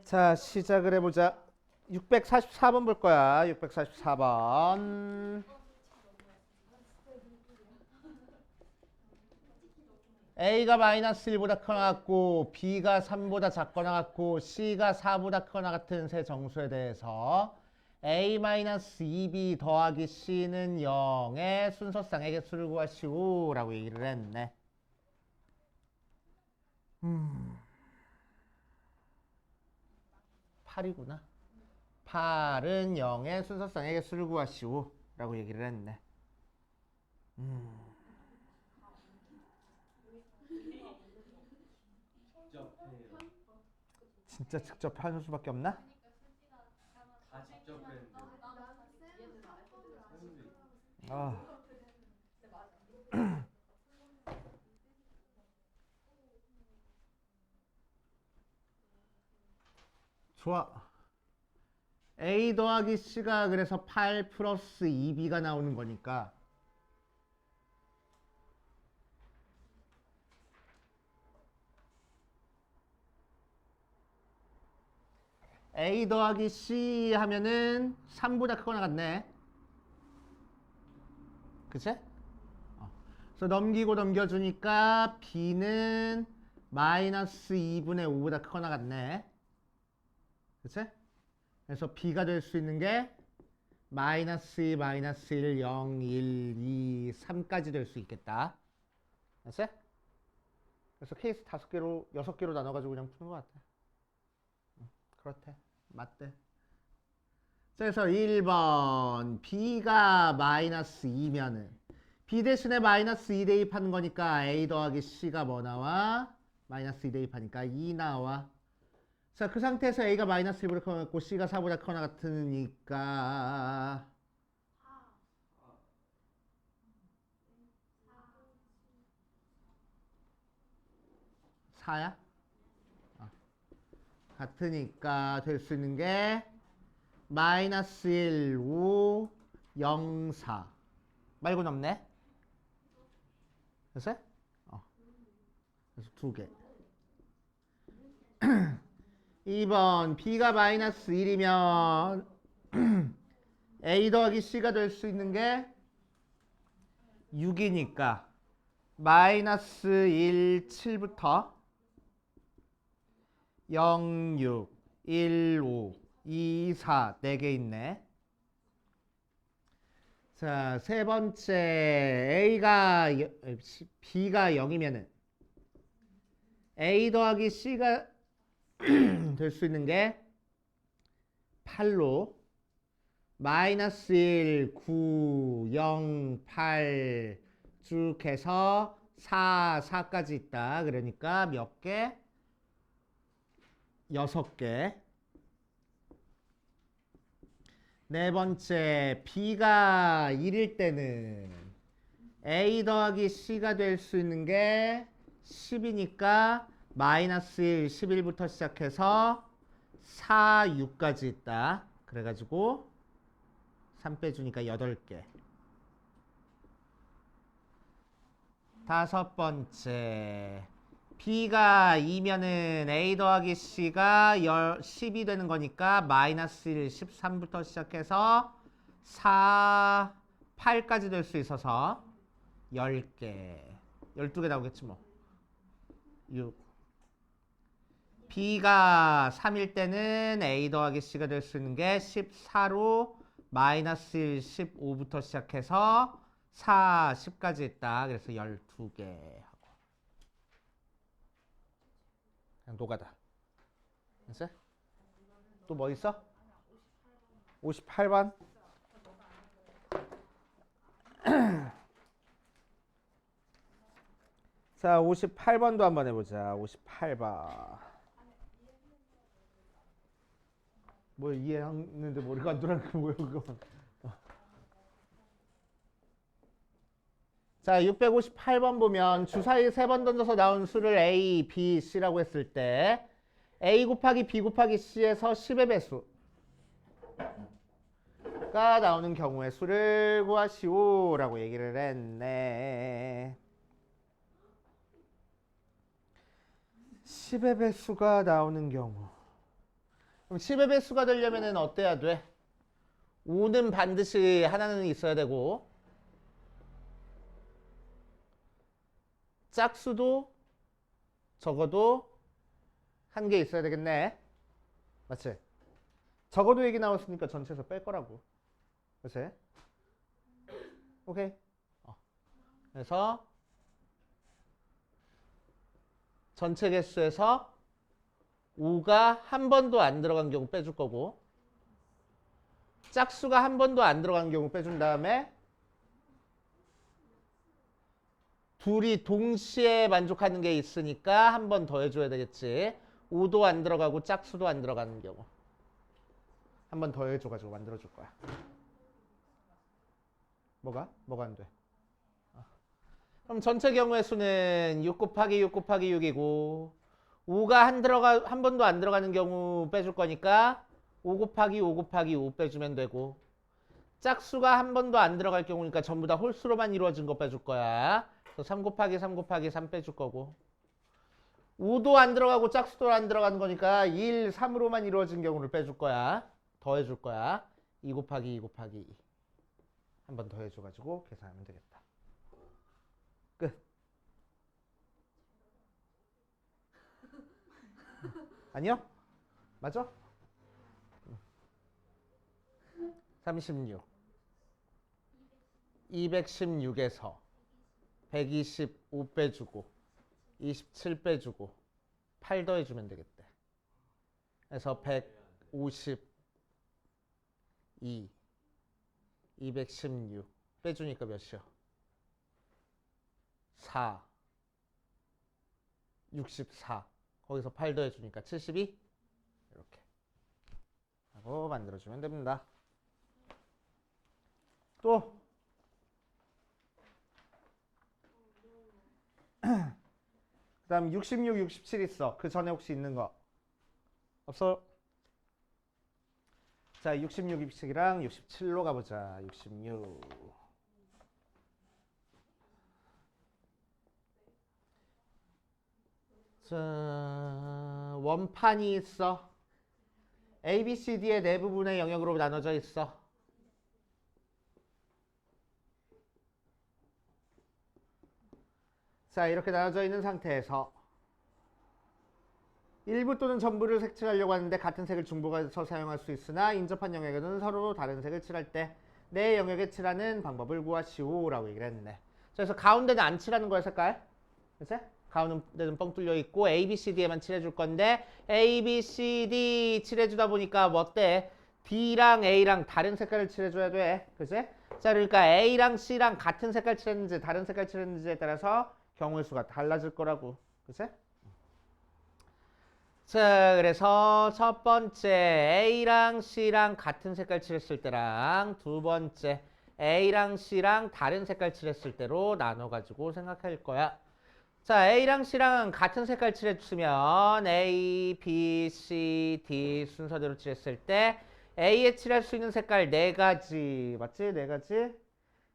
자, 시작을 해보자. 644번 볼 거야. 644번. A가 마이너스 1보다 크거나 같고 B가 3보다 작거나 같고 C가 4보다 크거나 같은 세 정수에 대해서 A 마이너스 2B 더하기 C는 0의 순서쌍의 개수를 구하시오 라고 얘기를 했네. 8이구나. 8은 0의 순서쌍의 개수를 구하시오 라고 얘기를 했네. 진짜 직접 하는 수밖에 없나? 다 직접 했는데 아. 좋아. A 더하기 C가 그래서 8 플러스 2B가 나오는 거니까 A 더하기 C 하면은 3보다 크거나 같네. 그치? 그래서 넘기고 넘겨주니까 B는 마이너스 2분의 5보다 크거나 같네. 그치? 그래서 B가 될 수 있는 게 마이너스 2, 마이너스 1, 0, 1, 2, 3까지 될 수 있겠다. 그치? 그래서 케이스 5개로, 6개로 나눠가지고 그냥 푸는 것 같아. 그렇대. 맞대. 그래서 1번 B가 마이너스 2면은 B 대신에 마이너스 2 대입하는 거니까 A 더하기 C가 뭐 나와? 마이너스 2 대입하니까 2 나와. 자, 그 상태에서 A가 마이너스 1보다 크거나 같고 C가 4보다 크거나 같으니까 4야? 같으니까 될 수 있는 게 마이너스 1, 5, 0, 4 말고 넘네. 됐어요? 그래서 2개. 2번 B가 마이너스 1이면 A 더하기 C가 될 수 있는 게 6이니까 마이너스 1, 7부터 0, 6, 1, 5, 2, 4 4개 있네. 자, 세 번째 B가 0이면은 A 더하기 C가 될 수 있는 게 8로 마이너스 1, 9, 0, 8 쭉 해서 4, 4까지 있다. 그러니까 몇 개? 6개. 네 번째 B가 1일 때는 A 더하기 C가 될 수 있는 게 10이니까 마이너스 1, 11부터 시작해서 4, 6까지 있다. 그래가지고 3 빼주니까 8개. 다섯 번째 B가 2면은 A 더하기 C가 10이 되는 거니까 마이너스 1, 13부터 시작해서 4, 8까지 될 수 있어서 10개. 12개 나오겠지 뭐. 6. B가 3일 때는 A 더하기 C가 될 수 있는 게 14로 마이너스 1, 15부터 시작해서 4, 10까지 있다. 그래서 12개 하고. 그냥 노가다. 됐어? 또 뭐 있어? 58번. 자, 58번도 한번 해보자. 58번. 뭘 이해했는데 머리가 안 돌아가는 게 뭐야, 그거. 자, 658번 보면 주사위 3번 던져서 나온 수를 A, B, C라고 했을 때 A 곱하기 B 곱하기 C에서 10의 배수가 나오는 경우의 수를 구하시오 라고 얘기를 했네. 10의 배수가 나오는 경우 그럼 10의 배수가 되려면은 어때야 돼? 5는 반드시 하나는 있어야 되고 짝수도 적어도 한 개 있어야 되겠네. 맞지? 적어도 얘기 나왔으니까 전체에서 뺄 거라고. 그치? 오케이. 그래서 전체 개수에서 5가 한 번도 안 들어간 경우 빼줄 거고 짝수가 한 번도 안 들어간 경우 빼준 다음에 둘이 동시에 만족하는 게 있으니까 한 번 더 해줘야 되겠지. 5도 안 들어가고 짝수도 안 들어가는 경우 한 번 더 해줘가지고 만들어줄 거야. 뭐가? 뭐가 안 돼? 그럼 전체 경우의 수는 6 곱하기 6 곱하기 6이고 5가 한 번도 안 들어가는 경우 빼줄 거니까 5 곱하기 5 곱하기 5 빼주면 되고 짝수가 한 번도 안 들어갈 경우니까 전부 다 홀수로만 이루어진 거 빼줄 거야. 그래서 3 곱하기 3 곱하기 3 빼줄 거고 5도 안 들어가고 짝수도 안 들어가는 거니까 1, 3으로만 이루어진 경우를 빼줄 거야. 더 해줄 거야. 2 곱하기 2 곱하기 2. 한 번 더 해줘가지고 계산하면 되겠다. 끝. 아니요? 맞아? 36. 216에서 125 빼주고 27 빼주고 8 더해주면 되겠대. 그래서 152 216 빼주니까 몇이요? 4 64 거기서 8 더해주니까 72 이렇게 하고 만들어주면 됩니다. 또 그 다음 66, 67 있어. 그 전에 혹시 있는 거 없어? 자, 66, 67이랑 67로 가보자. 66. 자, 원판이 있어. A, B, C, D의 네 부분의 영역으로 나눠져 있어. 자, 이렇게 나눠져 있는 상태에서 일부 또는 전부를 색칠하려고 하는데 같은 색을 중복해서 사용할 수 있으나 인접한 영역에는 서로 다른 색을 칠할 때 내 영역에 칠하는 방법을 구하시오 라고 얘기를 했네. 그래서 가운데는 안 칠하는 거야, 색깔. 그치? 가운데는 뻥 뚫려 있고 A, B, C, D에만 칠해줄 건데 A, B, C, D 칠해주다 보니까 뭐 어때? D랑 A랑 다른 색깔을 칠해줘야 돼. 그치? 자, 그러니까 A랑 C랑 같은 색깔 칠했는지 다른 색깔 칠했는지에 따라서 경우의 수가 달라질 거라고. 그치? 자, 그래서 첫 번째 A랑 C랑 같은 색깔 칠했을 때랑 두 번째 A랑 C랑 다른 색깔 칠했을 때로 나눠가지고 생각할 거야. 자, A랑 C랑 같은 색깔 칠했으면 A, B, C, D 순서대로 칠했을 때 A에 칠할 수 있는 색깔 네 가지. 맞지? 네 가지.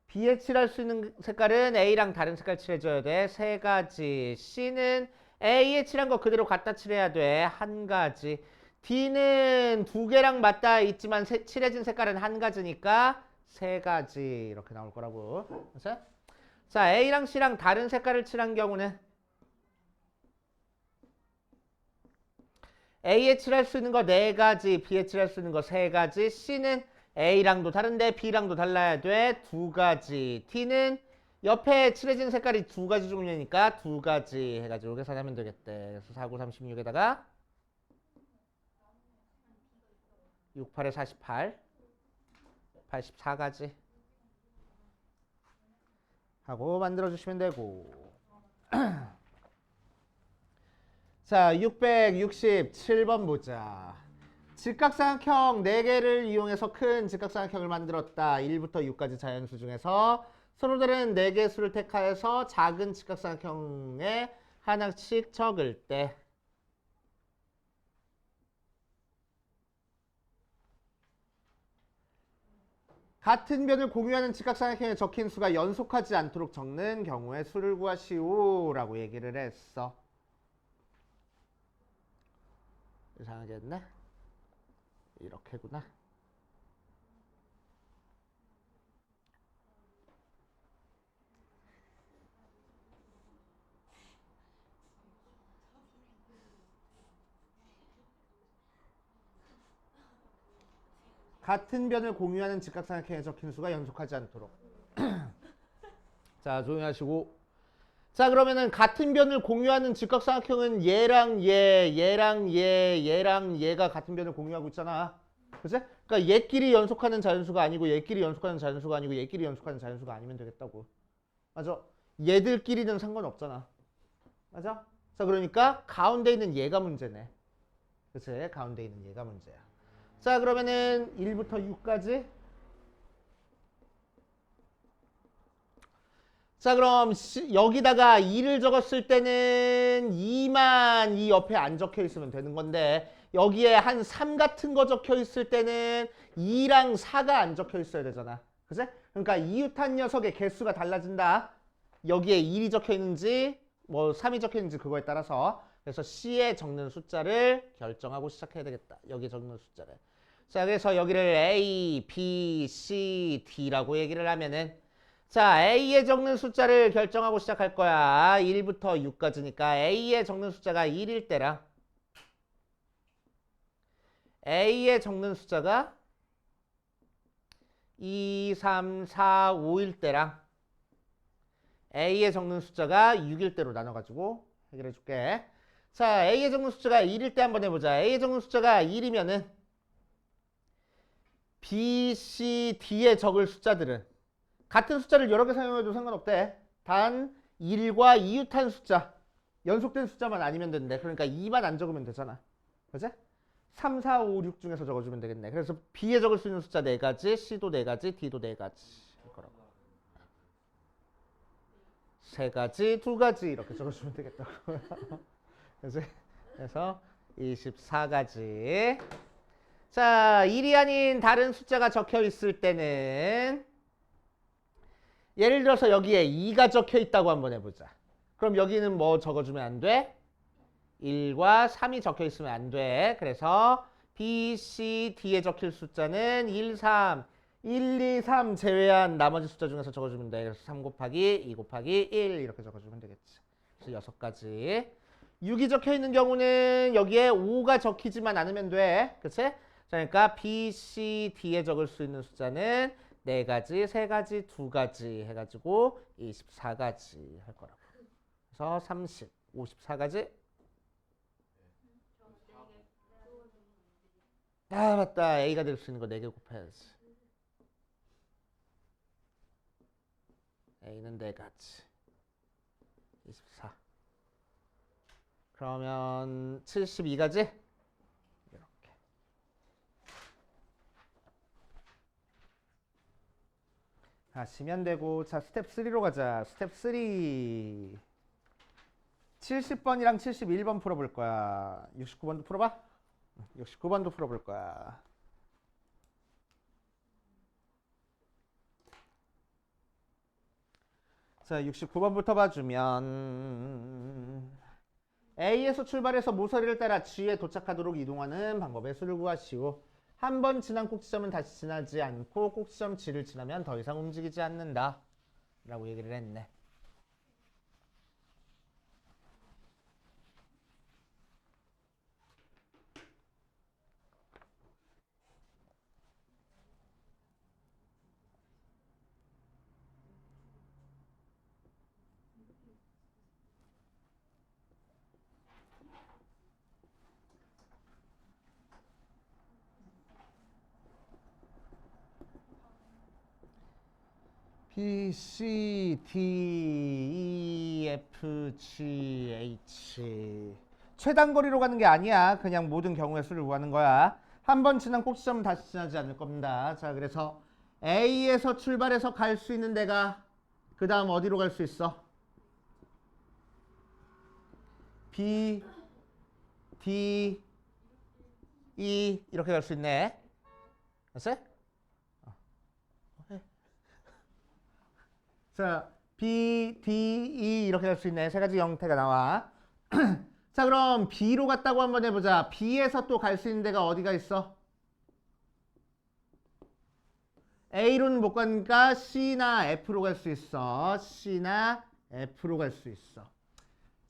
B에 칠할 수 있는 색깔은 A랑 다른 색깔 칠해줘야 돼. 세 가지. C는 A에 칠한 거 그대로 갖다 칠해야 돼. 한 가지. D는 두 개랑 맞닿아 있지만 칠해진 색깔은 한 가지니까 세 가지. 이렇게 나올 거라고. 그래서 자, A랑 C랑 다른 색깔을 칠한 경우는 A에 칠할 수 있는 거 네 가지, B에 칠할 수 있는 거 세 가지, C는 A랑도 다른데 B랑도 달라야 돼. 두 가지. T는 옆에 칠해진 색깔이 두 가지 종류니까 두 가지 해가지고 계산하면 되겠대. 그래서 4, 9, 36에다가 6, 8에 48, 84가지 하고 만들어주시면 되고 자, 667번 보자. 직각삼각형 4개를 이용해서 큰 직각삼각형을 만들었다. 1부터 6까지 자연수 중에서 서로 다른 4개의 수를 택하여서 작은 직각삼각형에 하나씩 적을 때 같은 변을 공유하는 직각삼각형에 적힌 수가 연속하지 않도록 적는 경우의 수를 구하시오 라고 얘기를 했어. 이상하겠네. 이렇게구나. 같은 변을 공유하는 직각삼각형에 적힌 수가 연속하지 않도록. 자, 조용히 하시고. 자, 그러면은 같은 변을 공유하는 직각삼각형은 얘랑 얘, 얘랑 얘, 얘랑 얘가 같은 변을 공유하고 있잖아. 그치? 그러니까 얘끼리 연속하는 자연수가 아니고 얘끼리 연속하는 자연수가 아니고 얘끼리 연속하는 자연수가 아니면 되겠다고. 맞아? 얘들끼리는 상관없잖아. 맞아? 자, 그러니까 가운데 있는 얘가 문제네. 그치? 가운데 있는 얘가 문제야. 자, 그러면은 1부터 6까지. 자, 그럼 여기다가 2를 적었을 때는 2만 이 옆에 안 적혀 있으면 되는 건데 여기에 한 3 같은 거 적혀 있을 때는 2랑 4가 안 적혀 있어야 되잖아. 그치? 그러니까 이웃한 녀석의 개수가 달라진다. 여기에 1이 적혀 있는지 뭐 3이 적혀 있는지 그거에 따라서. 그래서 C에 적는 숫자를 결정하고 시작해야 되겠다. 여기에 적는 숫자를. 자, 그래서 여기를 A, B, C, D라고 얘기를 하면은 자, A에 적는 숫자를 결정하고 시작할 거야. 1부터 6까지니까 A에 적는 숫자가 1일 때랑 A에 적는 숫자가 2, 3, 4, 5일 때랑 A에 적는 숫자가 6일 때로 나눠가지고 해결해 줄게. 자, A에 적는 숫자가 1일 때 한번 해보자. A에 적는 숫자가 1이면은 B, C, D에 적을 숫자들은 같은 숫자를 여러 개 사용해도 상관없대. 단 1과 이웃한 숫자, 연속된 숫자만 아니면 된대. 그러니까 2만 안 적으면 되잖아. 그치? 3, 4, 5, 6 중에서 적어주면 되겠네. 그래서 B에 적을 수 있는 숫자 4가지, C도 4가지, D도 4가지 할 거라고. 3가지, 2가지 이렇게 적어주면 되겠다고. 그래서 24가지. 자, 1이 아닌 다른 숫자가 적혀 있을 때는 예를 들어서 여기에 2가 적혀 있다고 한번 해보자. 그럼 여기는 뭐 적어주면 안 돼? 1과 3이 적혀 있으면 안 돼. 그래서 B, C, D에 적힐 숫자는 1, 3, 1, 2, 3 제외한 나머지 숫자 중에서 적어주면 돼. 그래서 3 곱하기 2 곱하기 1 이렇게 적어주면 되겠지. 그래서 6가지. 6이 적혀 있는 경우는 여기에 5가 적히지만 않으면 돼. 그치? 그러니까 B, C, D에 적을 수 있는 숫자는 4가지, 3가지, 2가지 해가지고 24가지 할 거라고. 그래서 30, 54가지. 아, 맞다. A가 될 수 있는 거 4개 곱해야지. A는 4가지. 24. 그러면 72가지? 이렇게. 하시면 되고, 자, 스텝 3로 가자. 스텝 3. 70번이랑 71번 풀어볼 거야. 69번도 풀어봐. 69번도 풀어볼 거야. 자, 69번부터 봐주면 A에서 출발해서 모서리를 따라 G에 도착하도록 이동하는 방법의 수를 구하시오. 한 번 지난 꼭지점은 다시 지나지 않고 꼭지점 G를 지나면 더 이상 움직이지 않는다 라고 얘기를 했네. B, C, D, E, F, G, H. 최단거리로 가는 게 아니야. 그냥 모든 경우의 수를 구하는 거야. 한 번 지난 꼭지점은 다시 지나지 않을 겁니다. 자, 그래서 A에서 출발해서 갈 수 있는 데가 그 다음 어디로 갈 수 있어? B, D, E 이렇게 갈 수 있네. 알았어? 자, B, D, E 이렇게 갈 수 있네. 세 가지 형태가 나와. 자, 그럼 B로 갔다고 한번 해보자. B에서 또 갈 수 있는 데가 어디가 있어? A로는 못 가니까 C나 F로 갈 수 있어. C나 F로 갈 수 있어.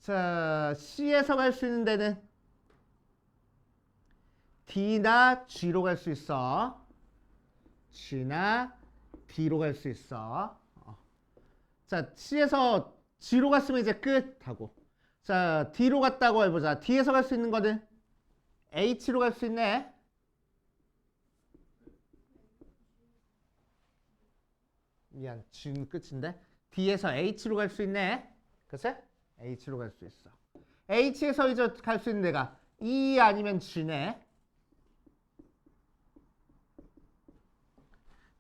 자, C에서 갈 수 있는 데는 D나 G로 갈 수 있어. G나 D로 갈 수 있어. 자, C에서 G로 갔으면 이제 끝 하고. 자, D로 갔다고 해보자. D에서 갈 수 있는 거는 H로 갈 수 있네. 미안, G는 끝인데. D에서 H로 갈 수 있네. 그치? H로 갈 수 있어. H에서 이제 갈 수 있는 데가 E 아니면 G네.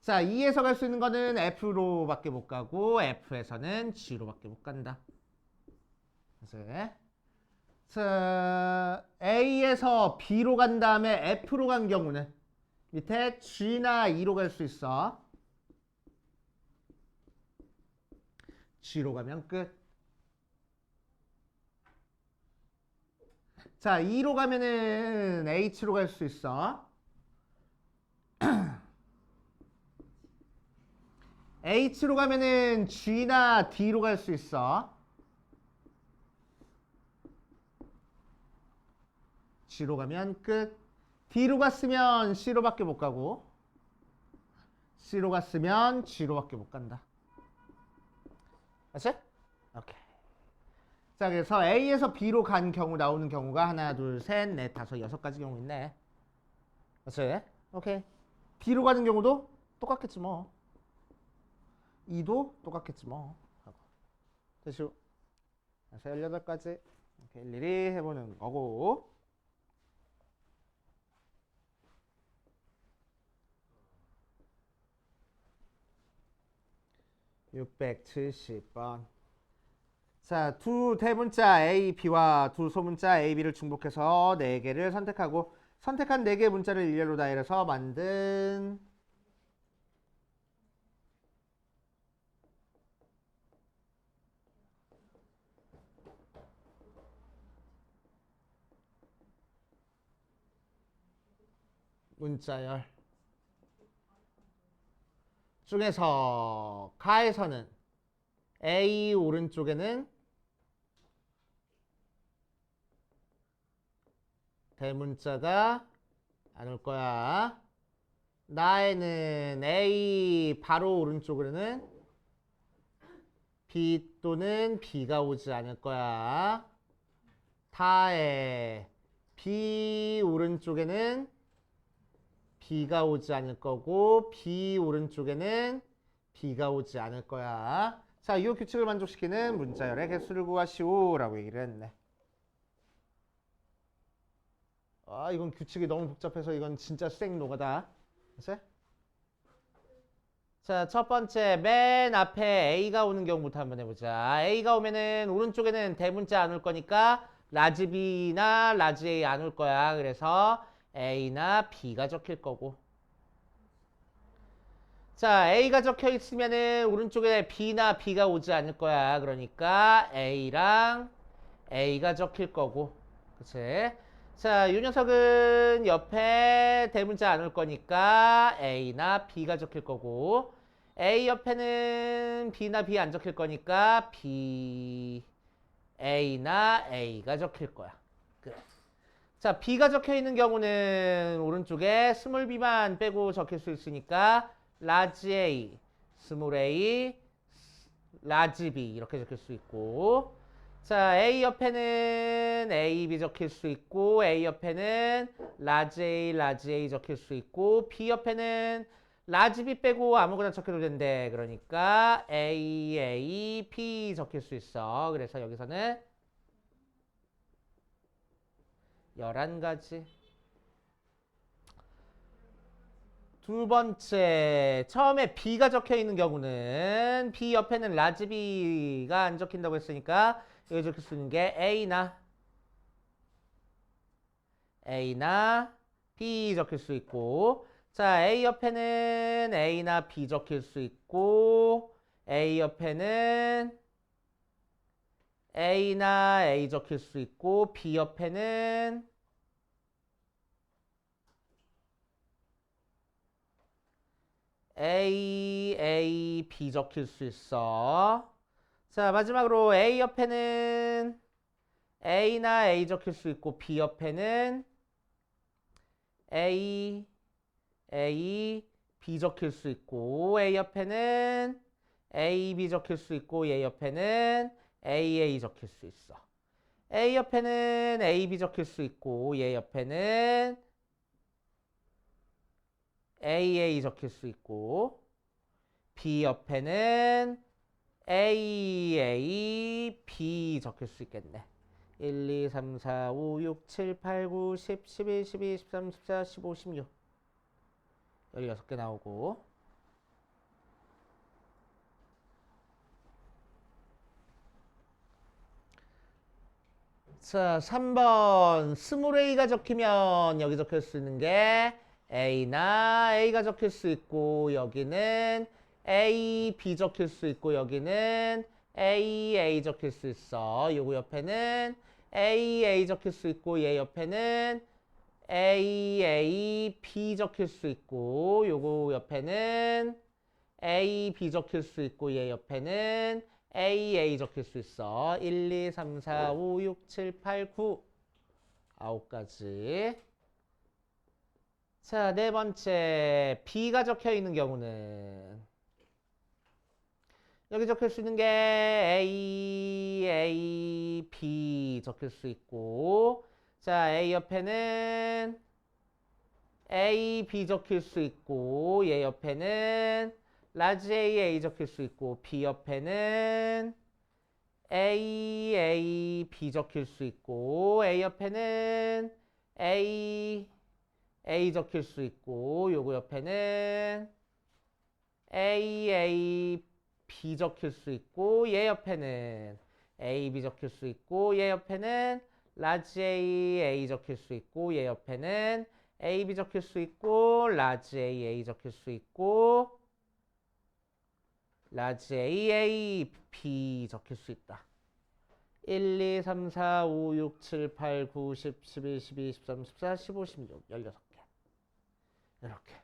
자, E에서 갈 수 있는 거는 F로밖에 못 가고 F에서는 G로밖에 못 간다. 그치? 자, A에서 B로 간 다음에 F로 간 경우는 밑에 G나 E로 갈 수 있어. G로 가면 끝. 자, E로 가면은 H로 갈 수 있어. H로 가면은 G나 D로 갈 수 있어. G로 가면 끝. D로 갔으면 C로밖에 못 가고 C로 갔으면 G로밖에 못 간다. 맞지? 오케이. 자, 그래서 A에서 B로 간 경우 나오는 경우가 하나, 둘, 셋, 넷, 다섯, 여섯 가지 경우 있네. 맞지? 오케이. D로 가는 경우도 똑같겠지 뭐. E도 똑같겠지 뭐. 하고. 됐죠? 그래서 18가지 이렇게 일일이 해보는 거고. 670번. 자, 두 대문자 A, B와 두 소문자 A, B를 중복해서 4개를 선택하고 선택한 4개의 문자를 일렬로 나열해서 만든 문자열 중에서 가에서는 A 오른쪽에는 대문자가 안 올 거야. 나에는 A 바로 오른쪽으로는 B 또는 B가 오지 않을 거야. 타에 B 오른쪽에는 B가 오지 않을 거고 B 오른쪽에는 B가 오지 않을 거야. 자, 이 규칙을 만족시키는 문자열의 개수를 구하시오 라고 얘기를 했네. 아, 이건 규칙이 너무 복잡해서 이건 진짜 쌩 노가다. 그치? 자, 첫 번째 맨 앞에 A가 오는 경우부터 한번 해보자. A가 오면은 오른쪽에는 대문자 안 올 거니까 라지 B나 라지 A 안 올 거야. 그래서 A나 B가 적힐 거고. 자, A가 적혀 있으면은 오른쪽에 B나 B가 오지 않을 거야. 그러니까 A랑 A가 적힐 거고. 그치? 자, 이 녀석은 옆에 대문자 안 올 거니까 A나 B가 적힐 거고 A 옆에는 B나 B 안 적힐 거니까 B, A나 A가 적힐 거야. 그래. 자, B가 적혀 있는 경우는 오른쪽에 스몰 b만 빼고 적힐 수 있으니까 라지 A, 스몰 a, 라지 B 이렇게 적힐 수 있고 자, A 옆에는 A, B 적힐 수 있고 A 옆에는 라지 A, 라지 A 적힐 수 있고 B 옆에는 라지 B 빼고 아무거나 적혀도 된대. 그러니까 A, A, P 적힐 수 있어. 그래서 여기서는 11가지. 두 번째, 처음에 B가 적혀 있는 경우는 B 옆에는 라지 B가 안 적힌다고 했으니까 여기 적힐 수 있는 게 A나 B 적힐 수 있고 자, A 옆에는 A나 B 적힐 수 있고 A 옆에는 A나 A 적힐 수 있고 B 옆에는 A, B 적힐 수 있어. 자, 마지막으로 A 옆에는 A나 A 적힐 수 있고 B 옆에는 A, B 적힐 수 있고 A 옆에는 A, B 적힐 수 있고 얘 옆에는 A 적힐 수 있어. A 옆에는 A, B 적힐 수 있고 얘 옆에는 A 적힐 수 있고 B 옆에는 B 적힐 수 있겠네. 1, 2, 3, 4, 5, 6, 7, 8, 9, 10, 11, 12, 13, 14, 15, 16 16개 나오고 자, 3번 스몰 a가 적히면 여기 적힐 수 있는 게 a나 a가 적힐 수 있고 여기는 a, b 적힐 수 있고 여기는 a 적힐 수 있어. 요거 옆에는 a 적힐 수 있고 얘 옆에는 b 적힐 수 있고 요거 옆에는 b 적힐 수 있고 얘 옆에는 A 적힐 수 있어. 1, 2, 3, 4, 5, 6, 7, 8, 9 9가지. 자, 네 번째 B가 적혀 있는 경우는 여기 적힐 수 있는 게 B 적힐 수 있고 자, A 옆에는 B 적힐 수 있고 얘 옆에는 라지 A 적힐 수 있고 B 옆에는 B 적힐 수 있고 A 옆에는 A 적힐 수 있고 요거 옆에는 B 적힐 수 있고 얘 옆에는 B 적힐 수 있고 얘 옆에는 라지 A 적힐 수 있고 얘 옆에는 B 적힐 수 있고 라지 A 적힐 수 있고 라지 B 적힐 수 있다. 1, 2, 3, 4, 5, 6, 7, 8, 9, 10, 11, 12, 13, 14, 15, 16, 16개. 이렇게.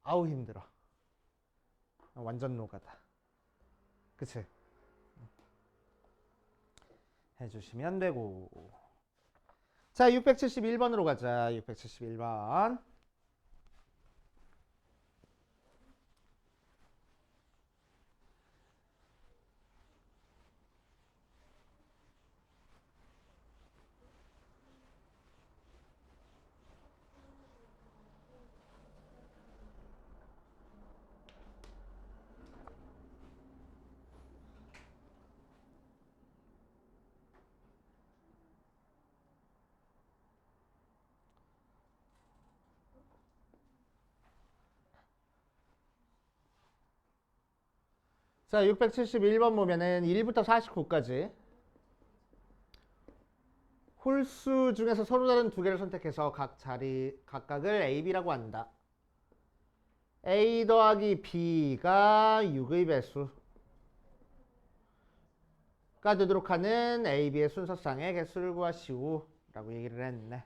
아우 힘들어. 완전 노가다. 그치? 해주시면 되고. 자, 671번으로 가자. 671번. 자, 671번 보면은 1부터 49까지 홀수 중에서 서로 다른 두 개를 선택해서 각각을 A, B라고 한다. A 더하기 B가 6의 배수가 되도록 하는 A, B의 순서상의 개수를 구하시오 라고 얘기를 했네.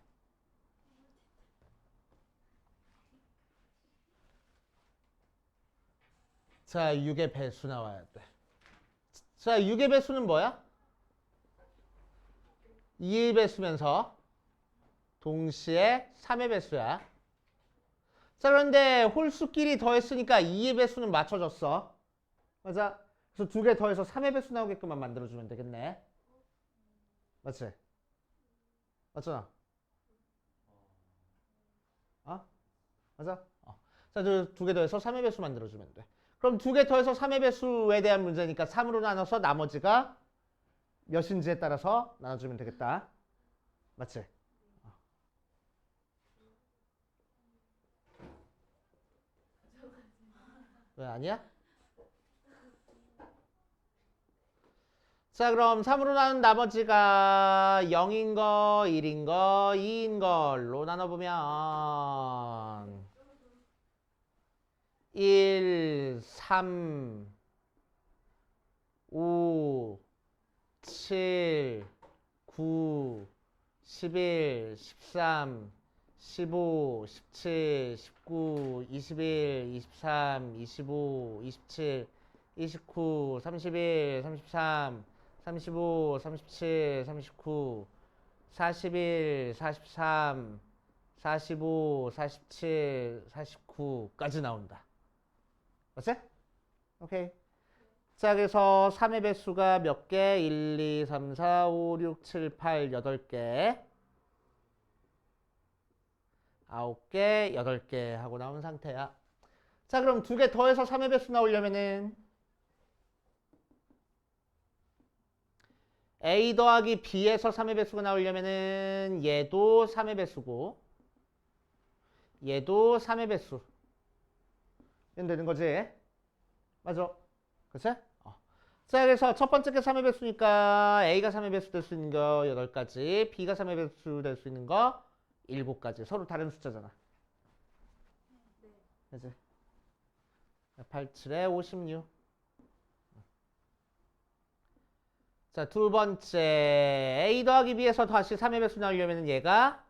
자, 6의 배수 나와야 돼. 자, 6의 배수는 뭐야? 2의 배수면서 동시에 3의 배수야. 자, 그런데 홀수끼리 더했으니까 2의 배수는 맞춰졌어. 맞아? 그래서 두 개 더해서 3의 배수 나오게끔만 만들어주면 되겠네. 맞지? 맞잖아. 어? 맞아? 자, 두 개 더해서 3의 배수 만들어주면 돼. 그럼 두 개 더해서 3의 배수에 대한 문제니까 3으로 나눠서 나머지가 몇인지에 따라서 나눠주면 되겠다. 맞지? 왜 아니야? 자, 그럼 3으로 나눈 나머지가 0인 거, 1인 거, 2인 걸로 나눠보면 1, 3, 5, 7, 9, 11, 13, 15, 17, 19, 21, 23, 25, 27, 29, 31, 33, 35, 37, 39, 41, 43, 45, 47, 49까지 나온다. 맞지? 오케이. 자, 그래서 3의 배수가 몇 개? 1, 2, 3, 4, 5, 6, 7, 8, 8개. 9개, 8개 하고 나온 상태야. 자, 그럼 두 개 더해서 3의 배수 나오려면은 A 더하기 B에서 3의 배수가 나오려면은 얘도 3의 배수고 얘도 3의 배수. 이런 되는 거지? 맞아. 그치? 자, 그래서 첫 번째 게 3의 배수니까 A가 3의 배수 될 수 있는 거 8가지, B가 3의 배수 될 수 있는 거 7가지. 서로 다른 숫자잖아. 그치? 8, 7에 56. 자, 두 번째 A 더하기 B에서 다시 3의 배수 나오려면 얘가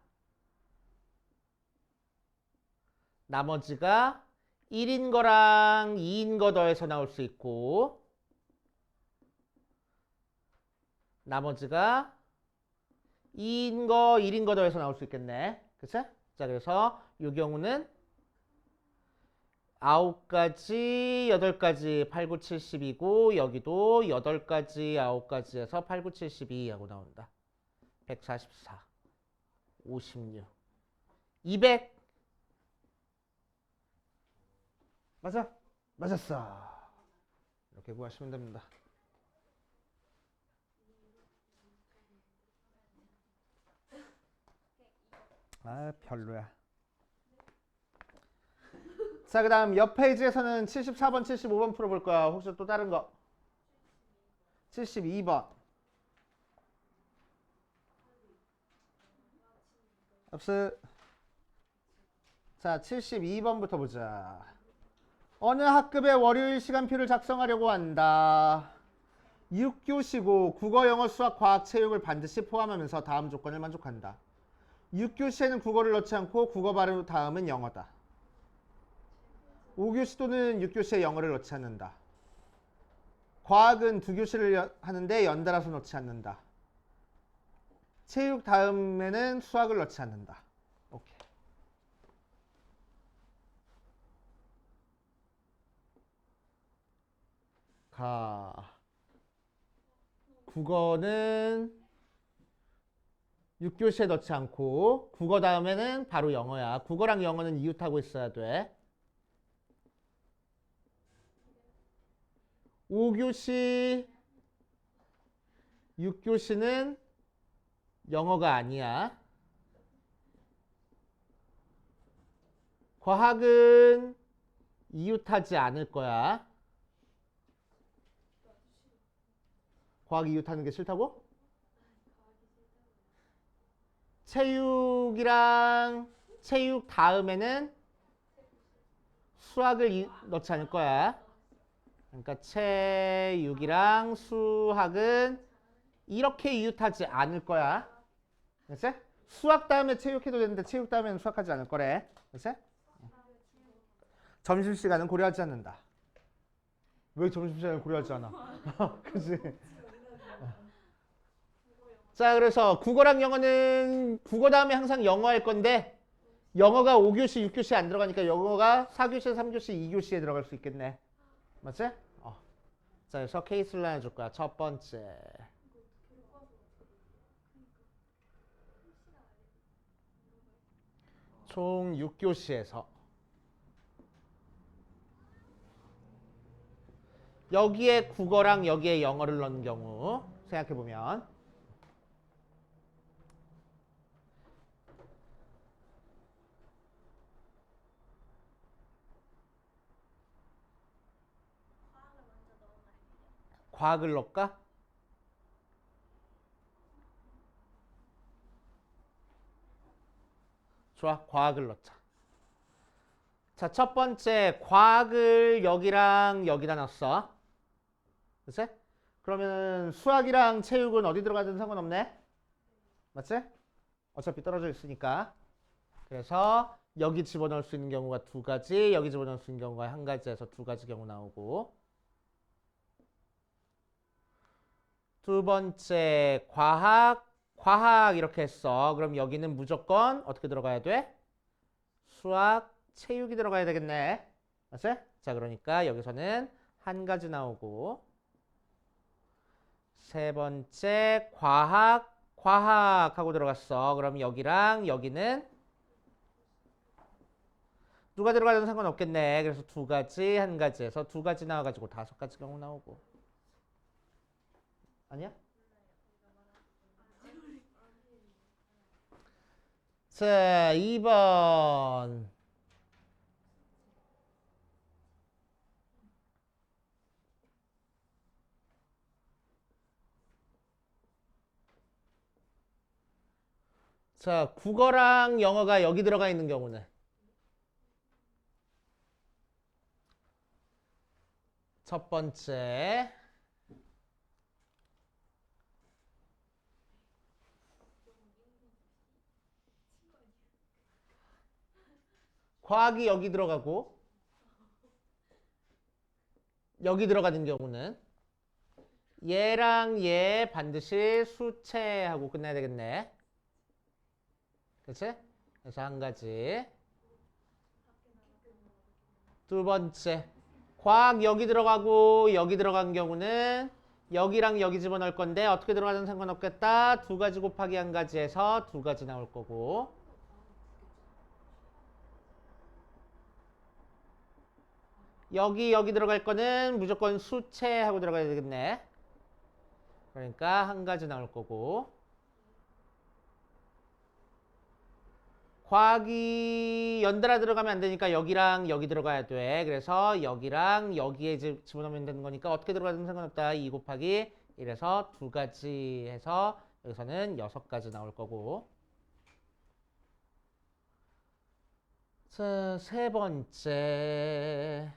나머지가 1인 거랑 2인 거 더해서 나올 수 있고 나머지가 2인 거, 1인 거 더해서 나올 수 있겠네. 그치? 자, 그래서 이 경우는 9가지, 8가지, 8, 9, 70이고 여기도 8가지, 9가지에서 8, 9, 72 하고 나온다. 144, 56, 200. 맞아? 맞았어. 이렇게 구하시면 됩니다. 아, 별로야. 자, 그 다음 옆 페이지에서는 74번, 75번 풀어볼 거야. 혹시 또 다른 거? 72번. 없어. 자, 72번부터 보자. 어느 학급의 월요일 시간표를 작성하려고 한다. 6교시고 국어, 영어, 수학, 과학, 체육을 반드시 포함하면서 다음 조건을 만족한다. 6교시에는 국어를 넣지 않고 국어 발음 다음은 영어다. 5교시 또는 6교시에 영어를 넣지 않는다. 과학은 2교시를 하는데 연달아서 넣지 않는다. 체육 다음에는 수학을 넣지 않는다. 오케이. 국어는 6교시에 넣지 않고 국어 다음에는 바로 영어야. 국어랑 영어는 이웃하고 있어야 돼. 5교시, 6교시는 영어가 아니야. 과학은 이웃하지 않을 거야. 과학 이웃하는 게 싫다고? 체육이랑 체육 다음에는 수학을 넣지 않을 거야. 그러니까 체육이랑 수학은 이렇게 이웃하지 않을 거야. 그치? 수학 다음에 체육해도 되는데 체육 다음에는 수학하지 않을 거래. 그치? 점심시간은 고려하지 않는다. 왜 점심시간을 고려하지 않아? 그치? 자, 그래서 국어랑 영어는 국어 다음에 항상 영어 할 건데 영어가 5교시, 6교시에 안 들어가니까 영어가 4교시, 3교시, 2교시에 들어갈 수 있겠네. 맞지? 자, 그래서 케이스를 하나 줄 거야. 첫 번째. 총 6교시에서 여기에 국어랑 여기에 영어를 넣은 경우 생각해보면 과학을 넣을까? 좋아, 과학을 넣자. 자, 첫 번째 과학을 여기랑 여기다 넣었어. 그치? 그러면 수학이랑 체육은 어디 들어가든 상관없네? 맞지? 어차피 떨어져 있으니까. 그래서 여기 집어넣을 수 있는 경우가 두 가지, 여기 집어넣을 수 있는 경우가 한 가지에서 두 가지 경우 나오고. 두 번째 과학 이렇게 했어. 그럼 여기는 무조건 어떻게 들어가야 돼? 수학, 체육이 들어가야 되겠네. 맞지? 자, 그러니까 여기서는 한 가지 나오고. 세 번째 과학하고 들어갔어. 그럼 여기랑 여기는 누가 들어가든 상관없겠네. 그래서 두 가지, 한 가지에서 두 가지 나와가지고 다섯 가지 경우 나오고. 아니야? 자, 2번. 자, 국어랑 영어가 여기 들어가 있는 경우는 첫 번째 과학이 여기 들어가고 여기 들어가는 경우는 얘랑 얘 반드시 수체하고 끝내야 되겠네. 그치? 그래서 한 가지. 두 번째 과학 여기 들어가고 여기 들어간 경우는 여기랑 여기 집어넣을 건데 어떻게 들어가든 상관없겠다. 두 가지 곱하기 한 가지에서 두 가지 나올 거고. 여기 들어갈 거는 무조건 수체하고 들어가야 되겠네. 그러니까 한 가지 나올 거고. 과학이 연달아 들어가면 안 되니까 여기랑 여기 들어가야 돼. 그래서 여기랑 여기에 집어넣으면 되는 거니까 어떻게 들어가든 상관없다. 2 곱하기 1에서 두 가지 해서 여기서는 6가지 나올 거고. 자, 세 번째.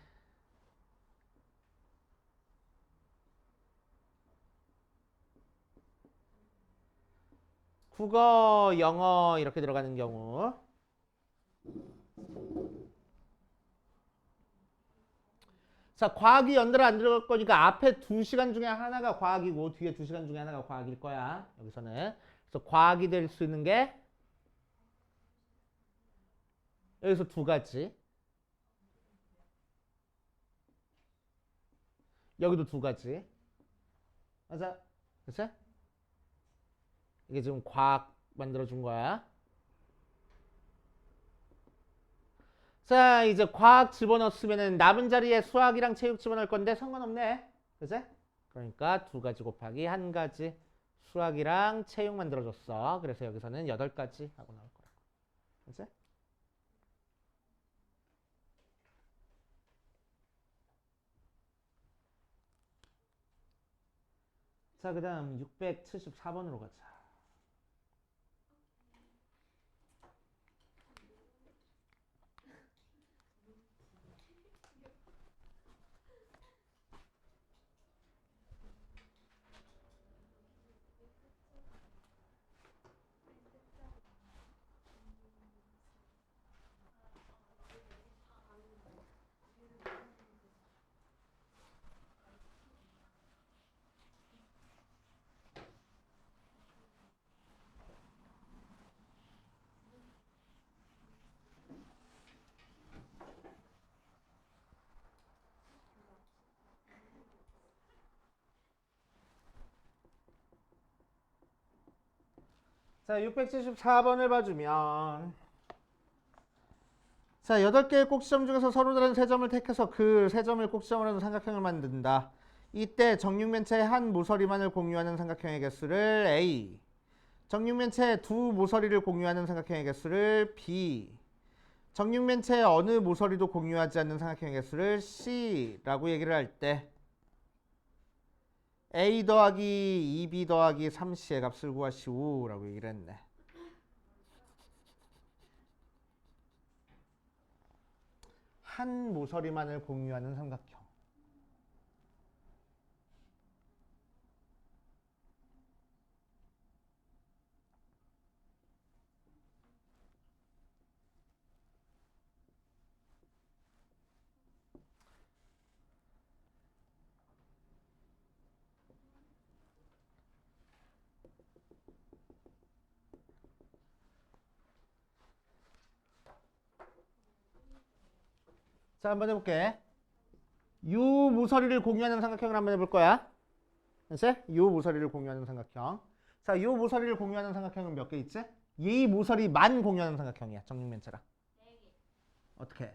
국어, 영어 이렇게 들어가는 경우. 자, 과학이 연달아 안 들어갈 거니까 앞에 2시간 중에 하나가 과학이고 뒤에 2시간 중에 하나가 과학일 거야. 여기서는. 그래서 과학이 될 수 있는 게 여기서 두 가지. 여기도 두 가지. 맞아. 그치? 이게 지금 과학 만들어준 거야. 자, 이제 과학 집어넣었으면 남은 자리에 수학이랑 체육 집어넣을 건데 상관없네. 그치? 그러니까 두 가지 곱하기 한 가지 수학이랑 체육 만들어줬어. 그래서 여기서는 8가지 하고 나올 거라고. 그치? 자, 그 다음 674번으로 가자. 자, 674번을 봐주면 자, 8개의 꼭지점 중에서 서로 다른 세 점을 택해서 그 세 점을 꼭지점으로 하는 삼각형을 만든다. 이때 정육면체의 한 모서리만을 공유하는 삼각형의 개수를 A, 정육면체의 두 모서리를 공유하는 삼각형의 개수를 B, 정육면체의 어느 모서리도 공유하지 않는 삼각형의 개수를 C라고 얘기를 할 때 A 더하기 2B 더하기 3C의 값을 구하시오라고 얘기를 했네. 한 모서리만을 공유하는 삼각형. 자, 한번 해볼게. U 모서리를 공유하는 삼각형을 한번 해볼 거야. 알았지? U 모서리를 공유하는 삼각형. 자, U 모서리를 공유하는 삼각형은 몇 개 있지? 이 모서리만 공유하는 삼각형이야. 정육면체랑. 어떻게?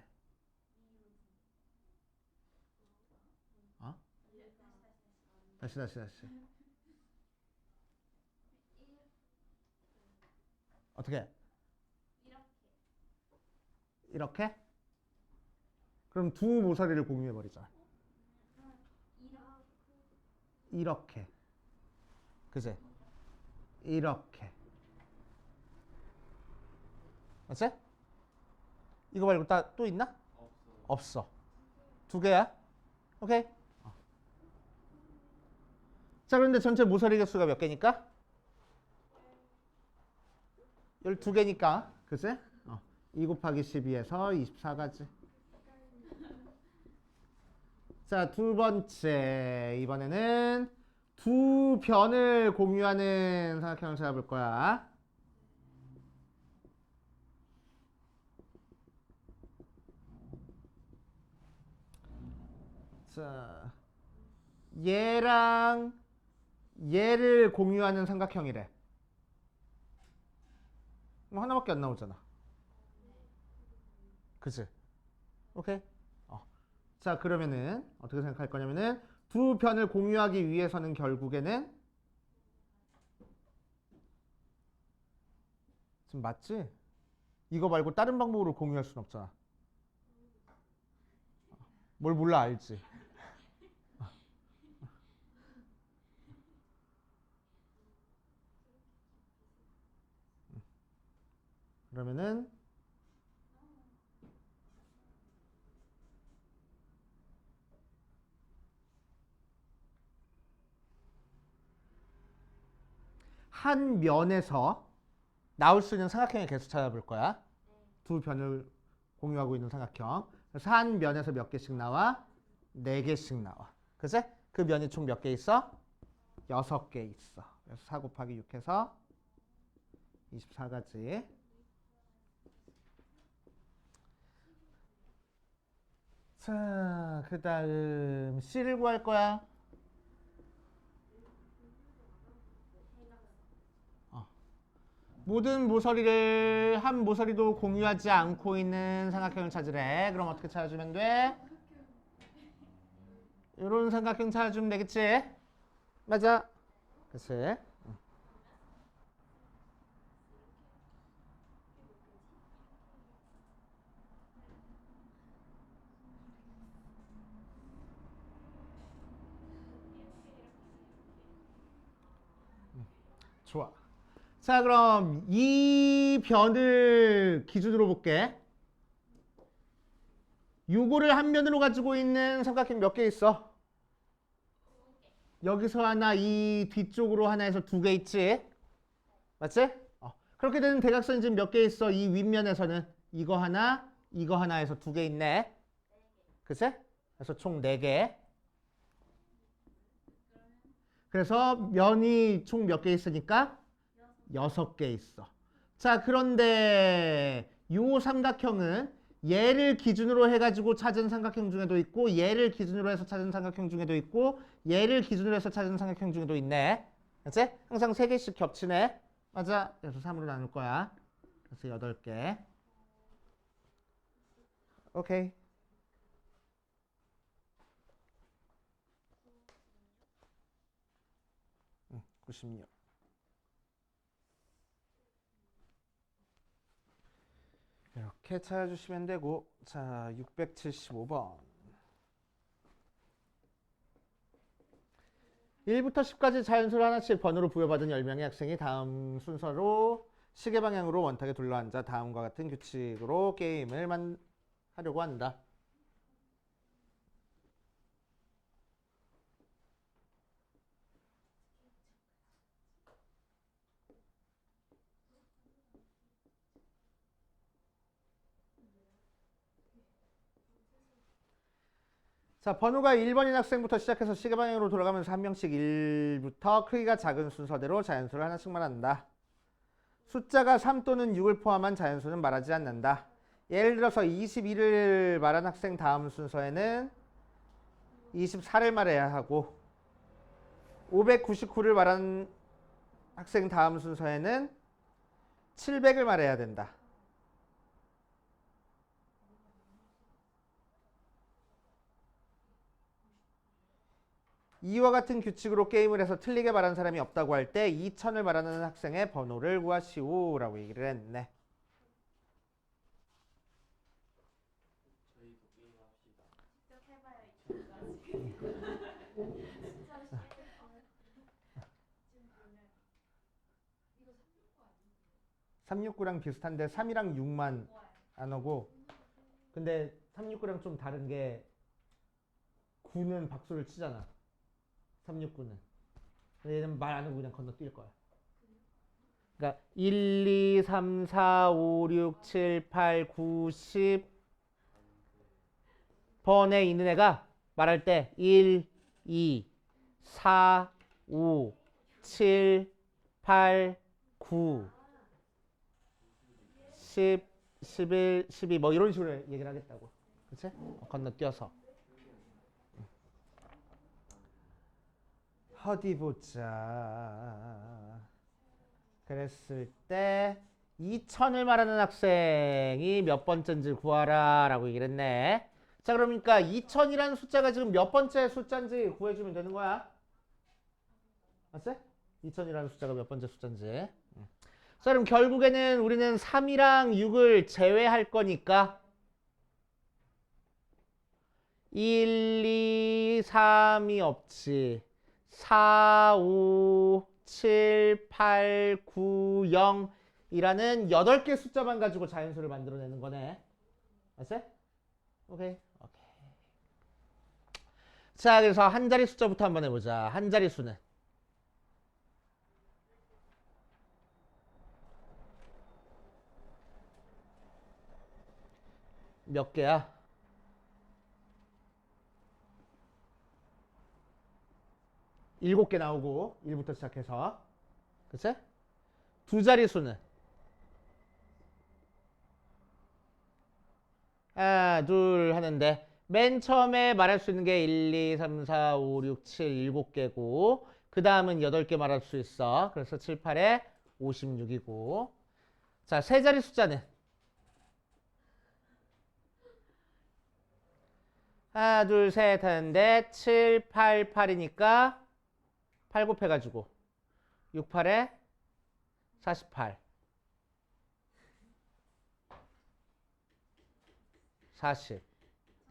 어? 다시. 어떻게? 이렇게? 그럼 두 모서리를 공유해버리자. 이렇게. 그지? 이렇게. 맞지? 이거 말고 또 있나? 없어. 두 개야? 오케이. 자, 그런데 전체 모서리 개수가 몇 개니까? 12개니까. 그치? 2 곱하기 12에서 24가지. 자, 두 번째. 이번에는 두 변을 공유하는 삼각형을 찾아볼 거야. 자, 얘랑 얘를 공유하는 삼각형이래. 뭐 하나밖에 안 나오잖아. 그치? 오케이? 자, 그러면은 어떻게 생각할 거냐면은 두 변을 공유하기 위해서는 결국에는 지금 맞지? 이거 말고 다른 방법으로 공유할 수는 없잖아. 뭘 몰라 알지? 그러면은 한 면에서 나올 수 있는 삼각형의 개수 찾아볼 거야. 두 변을 공유하고 있는 삼각형. 그래서 한 면에서 몇 개씩 나와? 4개씩 나와. 그치? 그 면이 총 몇 개 있어? 6개 있어. 그래서 4 곱하기 6해서 24가지. 자, 그 다음 C를 구할 거야. 모든 모서리를 한 모서리도 공유하지 않고 있는 삼각형을 찾으래. 그럼 어떻게 찾아주면 돼? 이런 삼각형 찾아주면 되겠지? 맞아. 그치? 좋아. 자, 그럼 이 변을 기준으로 볼게. 요거를 한 면으로 가지고 있는 삼각형 몇 개 있어? 여기서 하나, 이 뒤쪽으로 하나에서 2개 있지? 맞지? 그렇게 되는 대각선이 지금 몇 개 있어? 이 윗면에서는 이거 하나에서 2개 있네. 그치? 그래서 총 4개. 그래서 면이 총 몇 개 있으니까 6개 있어. 자, 그런데 요 삼각형은 얘를 기준으로 해가지고 찾은 삼각형 중에도 있고 얘를 기준으로 해서 찾은 삼각형 중에도 있고 얘를 기준으로 해서 찾은 삼각형 중에도 있네. 그치? 항상 3개씩 겹치네. 맞아. 그래서 3으로 나눌 거야. 그래서 8개. 오케이. 응, 96. 이렇게 찾아주시면 되고, 자, 675번. 1부터 10까지 자연수를 하나씩 번호로 부여받은 10명의 학생이 다음 순서로 시계 방향으로 원탁에 둘러앉아 다음과 같은 규칙으로 게임을 하려고 한다. 자, 번호가 1번인 학생부터 시작해서 시계 방향으로 돌아가면서 한 명씩 1부터 크기가 작은 순서대로 자연수를 하나씩 말한다. 숫자가 3 또는 6을 포함한 자연수는 말하지 않는다. 예를 들어서 21을 말한 학생 다음 순서에는 24를 말해야 하고 599를 말한 학생 다음 순서에는 700을 말해야 된다. 이와 같은 규칙으로 게임을 해서 틀리게 말한 사람이 없다고 할 때 2000을 말하는 학생의 번호를 구하시오 라고 얘기를 했네. 저희도 게임합시다. 직접 해봐요 이거까지. 진짜로 시작했어요. 지금 보면 이거 369 369랑 아니에요? 비슷한데 3이랑 6만 좋아요. 안 오고 근데 369랑 좀 다른 게 9는 박수를 치잖아. 369는. 얘는 말 안 하고 그냥 건너뛸 거야. 그러니까 1, 2, 3, 4, 5, 6, 7, 8, 9, 10 번에 있는 애가 말할 때 1, 2, 4, 5, 7, 8, 9, 10, 11, 12 뭐 이런 식으로 얘기를 하겠다고. 그치? 건너뛰어서. 어디 보자. 그랬을 때 2000을 말하는 학생이 몇 번째인지 구하라 라고 얘기를 했네. 자 그러니까 2000이라는 숫자가 지금 몇 번째 숫자인지 구해주면 되는 거야. 맞지? 2000이라는 숫자가 몇 번째 숫자인지. 자 그럼 결국에는 우리는 3이랑 6을 제외할 거니까 1, 2, 3이 없지. 4, 5, 7, 8, 9, 0이라는 8개 숫자만 가지고 자연수를 만들어내는 거네. 알았어? 오케이. 오케이. 자, 그래서 한 자리 숫자부터 한번 해보자. 한 자리 수는 몇 개야? 일곱 개 나오고 1부터 시작해서 그치? 두 자리 수는 하나 둘 하는데 맨 처음에 말할 수 있는 게 1, 2, 3, 4, 5, 6, 7, 7개고 그 다음은 8개 말할 수 있어. 그래서 7, 8에 56이고 자, 세 자리 숫자는 하나 둘 셋 하는데 7, 8, 8이니까 8 곱해가지고 6, 8에 48 40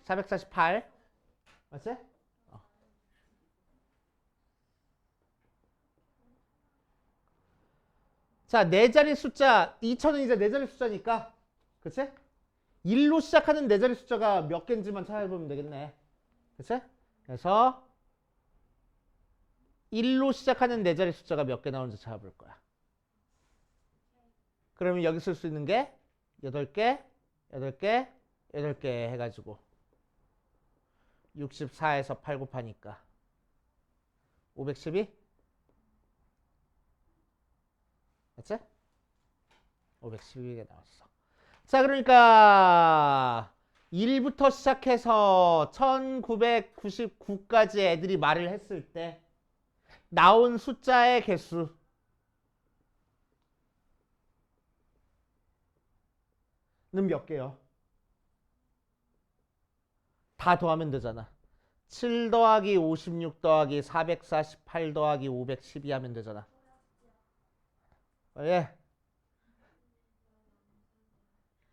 448 맞지? 자, 네 자리 숫자 2000은 이제 네 자리 숫자니까 그치? 1로 시작하는 네 자리 숫자가 몇 개인지만 찾아보면 되겠네. 그치? 그래서 1로 시작하는 네 자리 숫자가 몇 개 나오는지 찾아볼 거야. 그러면 여기 쓸 수 있는 게 8개, 8개, 8개 해가지고 64에서 8 곱하니까 512? 맞지? 512개 나왔어. 자, 그러니까 1부터 시작해서 1999까지 애들이 말을 했을 때 나온 숫자의 개수 는 몇 개요? 다 더하면 되잖아. 7 더하기 56 더하기 448 더하기 512 하면 되잖아. 예.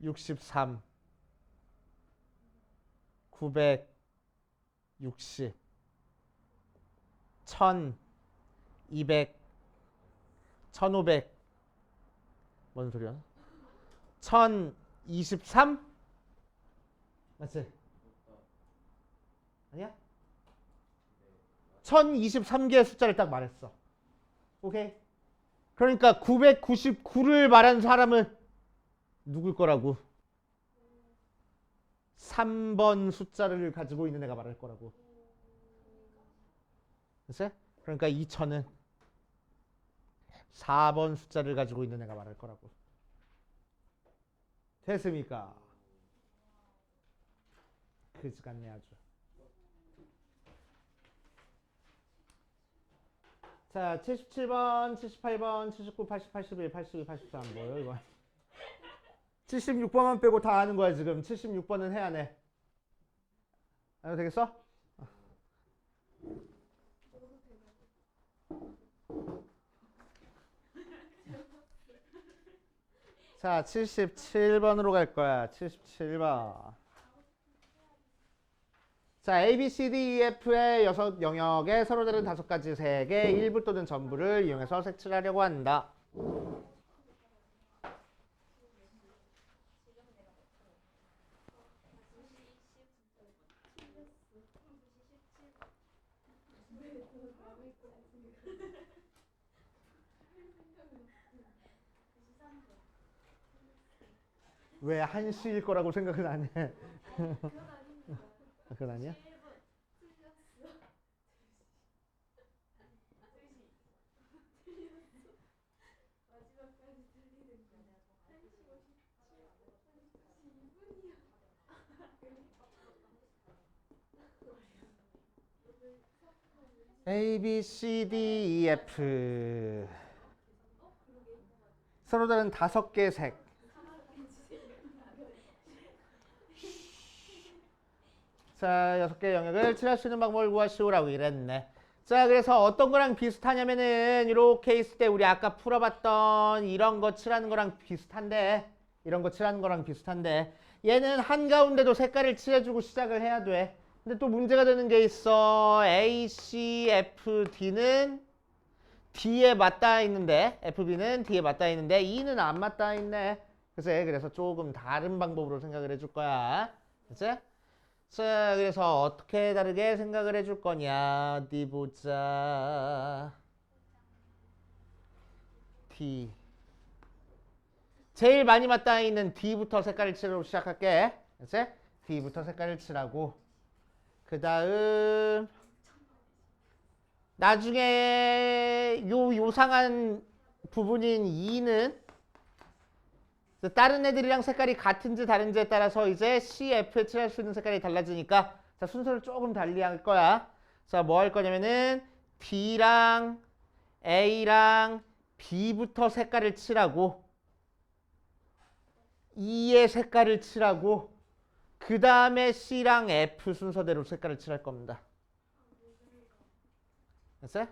63 960 1200 1500 뭔 소리야? 1023? 맞지? 아니야? 1023개의 숫자를 딱 말했어. 오케이? 그러니까 999를 말한 사람은 누굴 거라고? 3번 숫자를 가지고 있는 애가 말할 거라고. 그치? 그러니까 2000은 4번 숫자를 가지고 있는 애가 말할 거라고. 됐습니까? 그지 같네 아주. 자, 77번, 78번, 79, 80, 81, 82, 83 뭐예요 이거? 76번만 빼고 다 아는 거야 지금. 76번은 해야 돼. 안 해도 되겠어? 자, 77번으로 갈 거야. 77번. 자, A, B, C, D, E, F의 6 영역에 서로 다른 5가지 색의 일부 또는 전부를 이용해서 색칠하려고 한다. 왜 1시일 거라고 생각은 안 해? 그건 아니야? A, B, C, D, E, F 서로 다른 5개의 색. 자, 6개의 영역을 칠할 수 있는 방법을 구하시오라고 이랬네. 자, 그래서 어떤 거랑 비슷하냐면은 이렇게 있을 때 우리 아까 풀어봤던 이런 거 칠하는 거랑 비슷한데, 이런 거 칠하는 거랑 비슷한데 얘는 한가운데도 색깔을 칠해주고 시작을 해야 돼. 근데 또 문제가 되는 게 있어. A, C, F, D는 D에 맞닿아 있는데 FB는 D에 맞닿아 있는데 E는 안 맞닿아 있네. 그래서 조금 다른 방법으로 생각을 해줄 거야. 그치? 자, 그래서 어떻게 다르게 생각을 해줄 거냐. 어디 보자. D. 제일 많이 맞닿아 있는 D부터 색깔을 칠하고 시작할게. 그치? D부터 색깔을 칠하고. 그 다음 나중에 요 요상한 부분인 E는 다른 애들이랑 색깔이 같은지 다른지에 따라서 이제 CF에 칠할 수 있는 색깔이 달라지니까 자, 순서를 조금 달리 할 거야. 자, 뭐 할 거냐면은 D랑 A랑 B부터 색깔을 칠하고 E의 색깔을 칠하고 그 다음에 C랑 F 순서대로 색깔을 칠할 겁니다. 됐어요?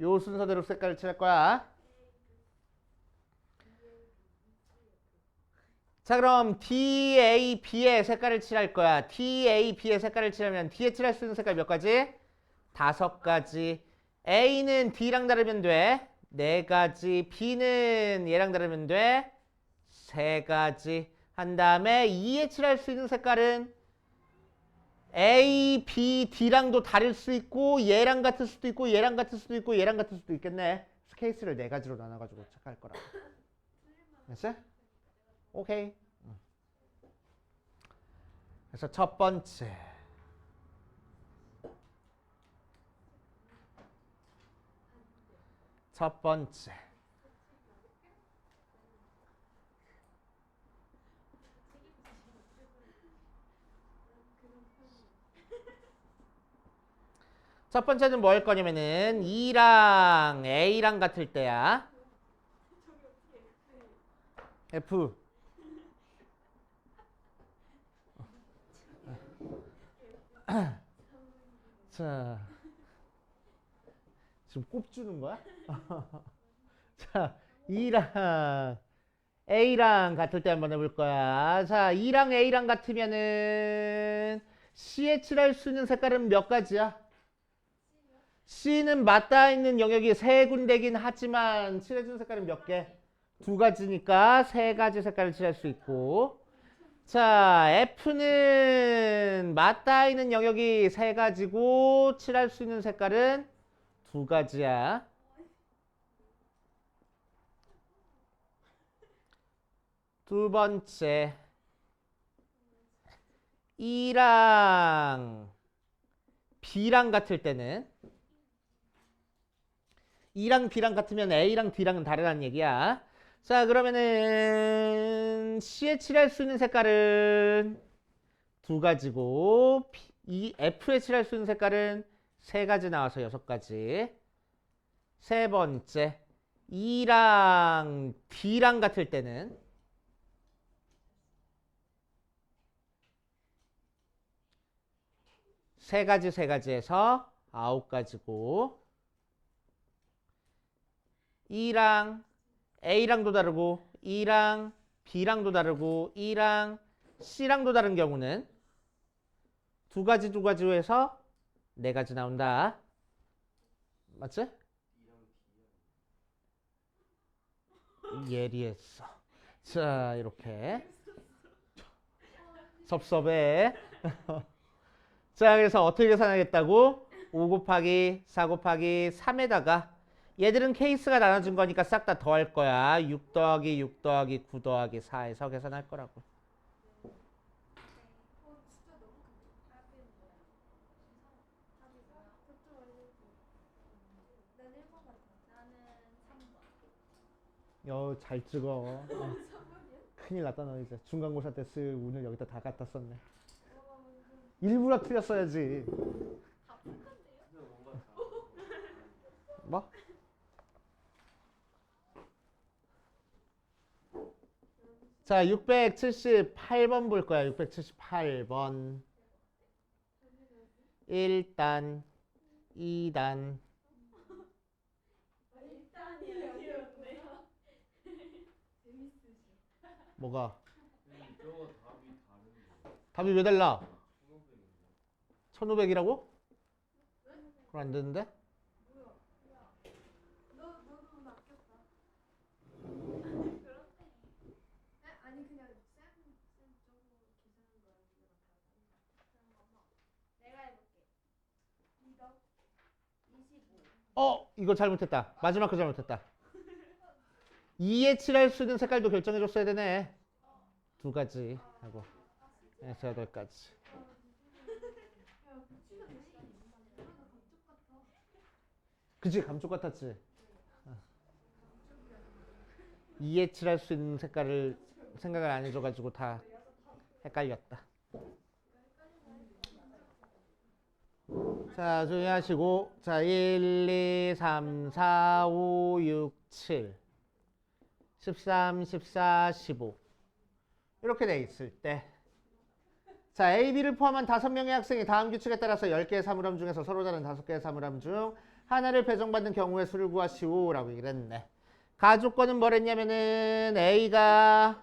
요 순서대로 색깔을 칠할 거야. 자, 그럼 D, A, B의 색깔을 칠할 거야. D, A, B의 색깔을 칠하면 D에 칠할 수 있는 색깔 몇 가지? 5가지. A는 D랑 다르면 돼. 4가지. B는 얘랑 다르면 돼. 3가지. 한 다음에 E에 칠할 수 있는 색깔은 A, B, D랑도 다를 수 있고 얘랑 같을 수도 있고 얘랑 같을 수도 있고 얘랑 같을 수도 있겠네. 케이스를 4가지로 나눠가지고 체크할 거라고. 됐어? 오케이. 그래서 첫 번째. 첫 번째. 첫 번째는 뭐 할 거냐면은 E랑 A랑 같을 때야. F. 자, 지금 꼽주는 거야? 자, E랑 A랑 같을 때 한번 해볼 거야. 자, E랑 A랑 같으면은 C에 칠할 수 있는 색깔은 몇 가지야? C는 맞닿아 있는 영역이 3군데긴 하지만 칠해준 색깔은 몇 개? 2가지니까 3가지 색깔을 칠할 수 있고, 자, F는 맞닿아 있는 영역이 3가지고 칠할 수 있는 색깔은 2가지야. 두 번째, E랑 B랑 같을 때는 E랑 B랑 같으면 A랑 D랑은 다르다는 얘기야. 자, 그러면은 C에 칠할 수 있는 색깔은 두 가지고 이 F에 칠할 수 있는 색깔은 세 가지 나와서 여섯 가지. 세 번째, E랑 D랑 같을 때는 세 가지에서 아홉 가지고 E랑 A랑도 다르고 E랑 B랑도 다르고 E랑 C랑도 다른 경우는 두 가지로 해서 네 가지 나온다. 맞지? 예리했어. 자, 이렇게 섭섭해. 자, 그래서 어떻게 계산하겠다고? 5 곱하기 4 곱하기 3에다가 얘들은 케이스가 나눠진 거니까 싹 다 더할 거야. 6 더하기 6 더하기 9 더하기 4에서 계산할 거라고. 잘 찍어. 큰일 났다 너 이제. 중간고사 때 쓸 운을 여기다 다 갖다 썼네. 일부러 틀렸어야지. 뭐? 자, 678번 볼 거야. 678번. 1단, 2단. 뭐가? 답이 왜 달라? 1500이라고? 그럼 안 되는데? 이거 잘못했다. 마지막 거 잘못했다. 2에 칠할 수 있는 색깔도 결정해줬어야 되네. 두 가지 하고 해서 8가지. 그치, 감쪽 같았지. 2에 칠할 수 있는 색깔을 생각을 안 해줘가지고 다 헷갈렸다. 자, 조용히 하시고. 자, 1, 2, 3, 4, 5, 6, 7 13, 14, 15 이렇게 돼 있을 때 자, A, B를 포함한 5명의 학생이 다음 규칙에 따라서 10개의 사물함 중에서 서로 다른 5개의 사물함 중 하나를 배정받는 경우의 수를 구하시오 라고 얘기를 했네. 가족권은 뭐랬냐면은 A가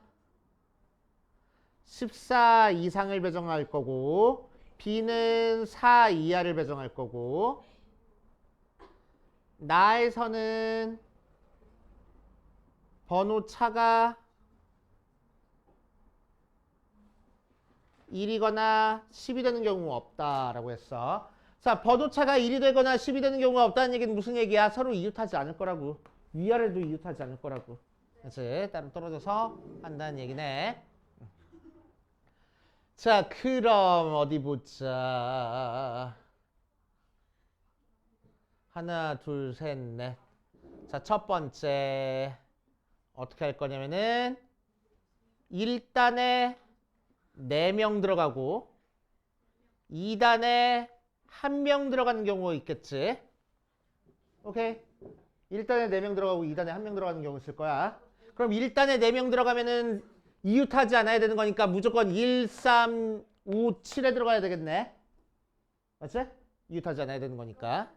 14 이상을 배정할 거고 B는 4 이하를 배정할 거고 나에서는 번호 차가 1이거나 10이 되는 경우가 없다라고 했어. 자, 번호 차가 1이 되거나 10이 되는 경우가 없다는 얘기는 무슨 얘기야? 서로 이웃하지 않을 거라고. 위아래도 이웃하지 않을 거라고. 그렇지? 따로 떨어져서 한다는 얘기네. 자, 그럼 어디 보자. 하나, 둘, 셋, 넷. 자, 첫 번째 어떻게 할 거냐면은 1단에 4명 들어가고 2단에 1명 들어가는 경우가 있겠지. 오케이. 1단에 4명 들어가고 2단에 1명 들어가는 경우 있을 거야. 그럼 1단에 4명 들어가면은 이웃하지 않아야 되는 거니까 무조건 1, 3, 5, 7에 들어가야 되겠네. 맞지? 이웃하지 않아야 되는 거니까.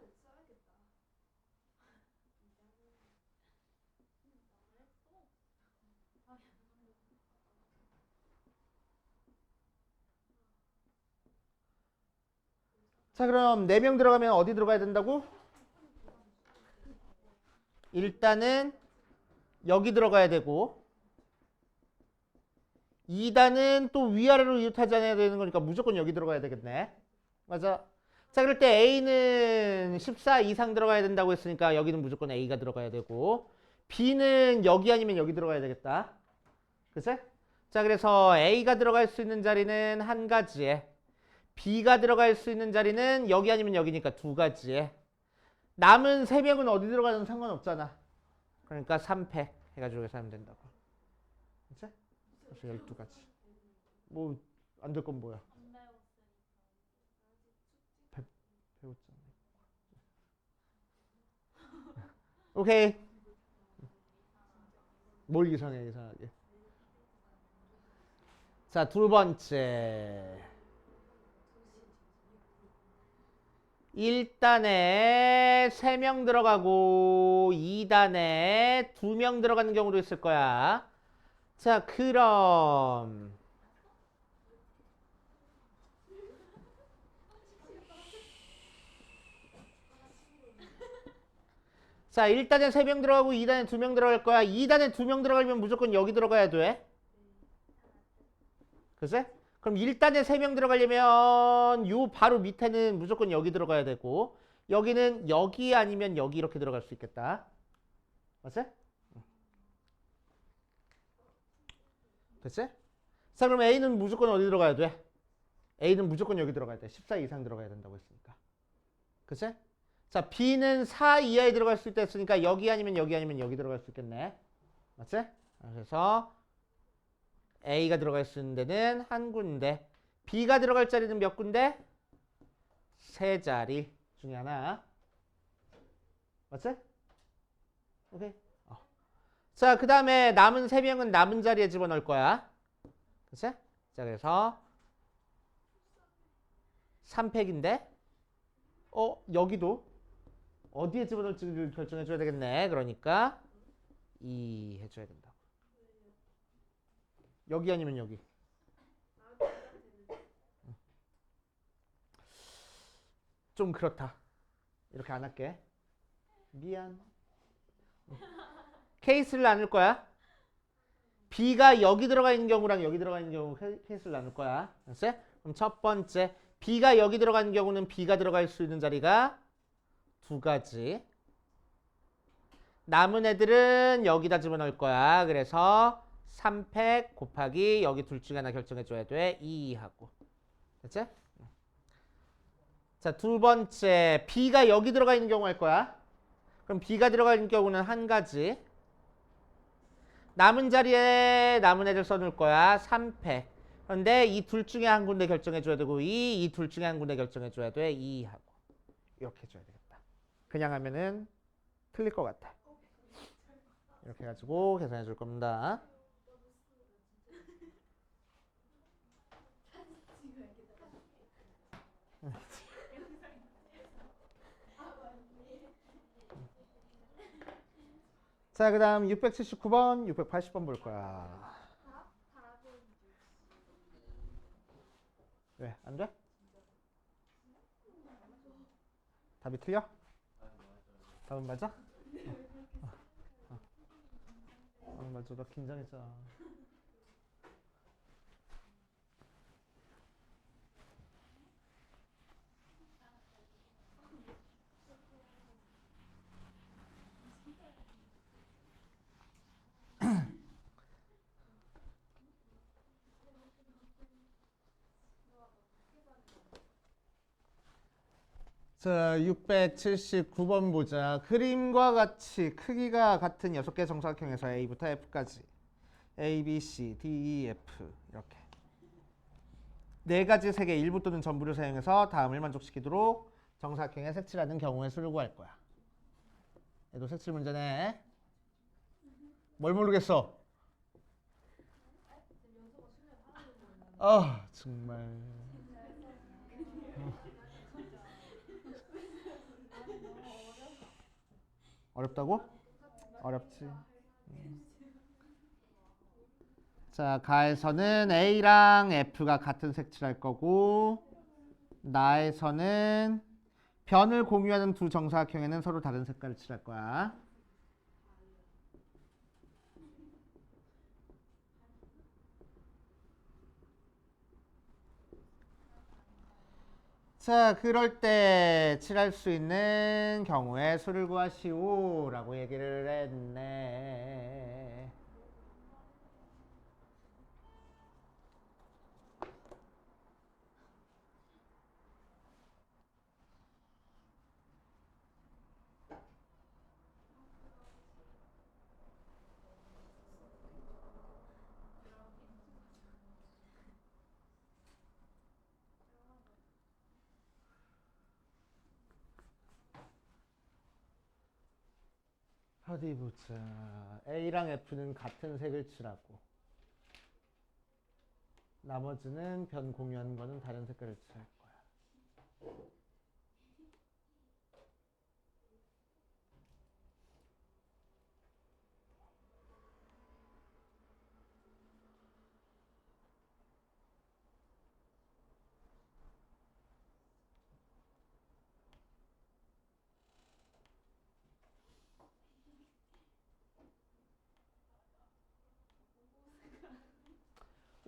자, 그럼 4명 들어가면 어디 들어가야 된다고? 일단은 여기 들어가야 되고 2단은 또 위아래로 이웃하지 않아야 되는 거니까 무조건 여기 들어가야 되겠네. 맞아. 자, 그럴 때 A는 14 이상 들어가야 된다고 했으니까 여기는 무조건 A가 들어가야 되고 B는 여기 아니면 여기 들어가야 되겠다. 그치? 자, 그래서 A가 들어갈 수 있는 자리는 한 가지에 B가 들어갈 수 있는 자리는 여기 아니면 여기니까 두 가지에 남은 3명은 어디 들어가든 상관없잖아. 그러니까 3팩 해가지고 계산하면 된다고. 그치? 그래서 12가지. 뭐 안 될 건 뭐야? 배웠잖아. 오케이. 뭘 이상해 이상하게. 자, 두 번째. 1단에 3명 들어가고 2단에 2명 들어가는 경우도 있을 거야. 자, 그럼 자, 1단에 3명 들어가고 2단에 2명 들어갈 거야. 2단에 2명 들어가려면 무조건 여기 들어가야 돼. 글쎄? 그럼 1단에 3명 들어가려면 요 바로 밑에는 무조건 여기 들어가야 되고 여기는 여기 아니면 여기 이렇게 들어갈 수 있겠다. 맞지? 됐지? 자, 그럼 A는 무조건 어디 들어가야 돼? A는 무조건 여기 들어가야 돼. 14 이상 들어가야 된다고 했으니까. 그치? 자, B는 4 이하에 들어갈 수 있다 했으니까 여기 아니면 여기 아니면 여기 들어갈 수 있겠네. 맞지? 그래서 A가 들어갈 수 있는 데는 한 군데. B가 들어갈 자리는 몇 군데? 세 자리 중에 하나. 맞지? 오케이. 자, 그 다음에 남은 3명은 남은 자리에 집어넣을 거야. 그치? 자, 그래서 3팩인데 여기도 어디에 집어넣을지를 결정해줘야 되겠네. 그러니까 2 해줘야 된다고. 여기 아니면 여기. 좀 그렇다. 이렇게 안 할게. 미안. 케이스를 나눌 거야. B가 여기 들어가 있는 경우랑 여기 들어가 있는 경우 케이스를 나눌 거야. 알았지? 그럼 첫 번째 B가 여기 들어가는 경우는 B가 들어갈 수 있는 자리가 2가지. 남은 애들은 여기다 집어넣을 거야. 그래서 3팩 곱하기 여기 둘 중에 하나 결정해줘야 돼. 2 하고. 됐지? 자, 두 번째 B가 여기 들어가 있는 경우 할 거야. 그럼 B가 들어가 있는 경우는 한 가지. 남은 자리에 남은 애들 써놓을 거야. 3팩. 그런데 이 둘 중에 한 군데 결정해줘야 되고 이 둘 중에 한 군데 결정해줘야 돼. 2 하고. 이렇게 해줘야 되겠다. 그냥 하면은 틀릴 것 같아. 이렇게 해가지고 계산해 줄 겁니다. 자, 그 다음 679번, 680번 볼 거야. 왜? 안 돼? 답이 틀려? 답은 맞아? 맞아. 나 긴장했잖아. 자, 679번 보자. 그림과 같이 크기가 같은 6개 정사각형에서 A부터 F까지 A, B, C, D, E, F 이렇게 네 가지 색의 일부 또는 전부를 사용해서 다음을 만족시키도록 정사각형에 색칠하는 경우의 수를 구할 거야. 얘도 색칠 문제네. 뭘 모르겠어? 아, 정말. 어렵다고? 어렵지. 자, 가에서는 A랑 F가 같은 색칠할 거고 나에서는 변을 공유하는 두 정사각형에는 서로 다른 색깔을 칠할 거야. 자, 그럴 때 칠할 수 있는 경우에 수를 구하시오라고 얘기를 했네. 어디 보자. A랑 F는 같은 색을 칠하고 나머지는 변 공유하는 거는 다른 색깔을 칠할 거야.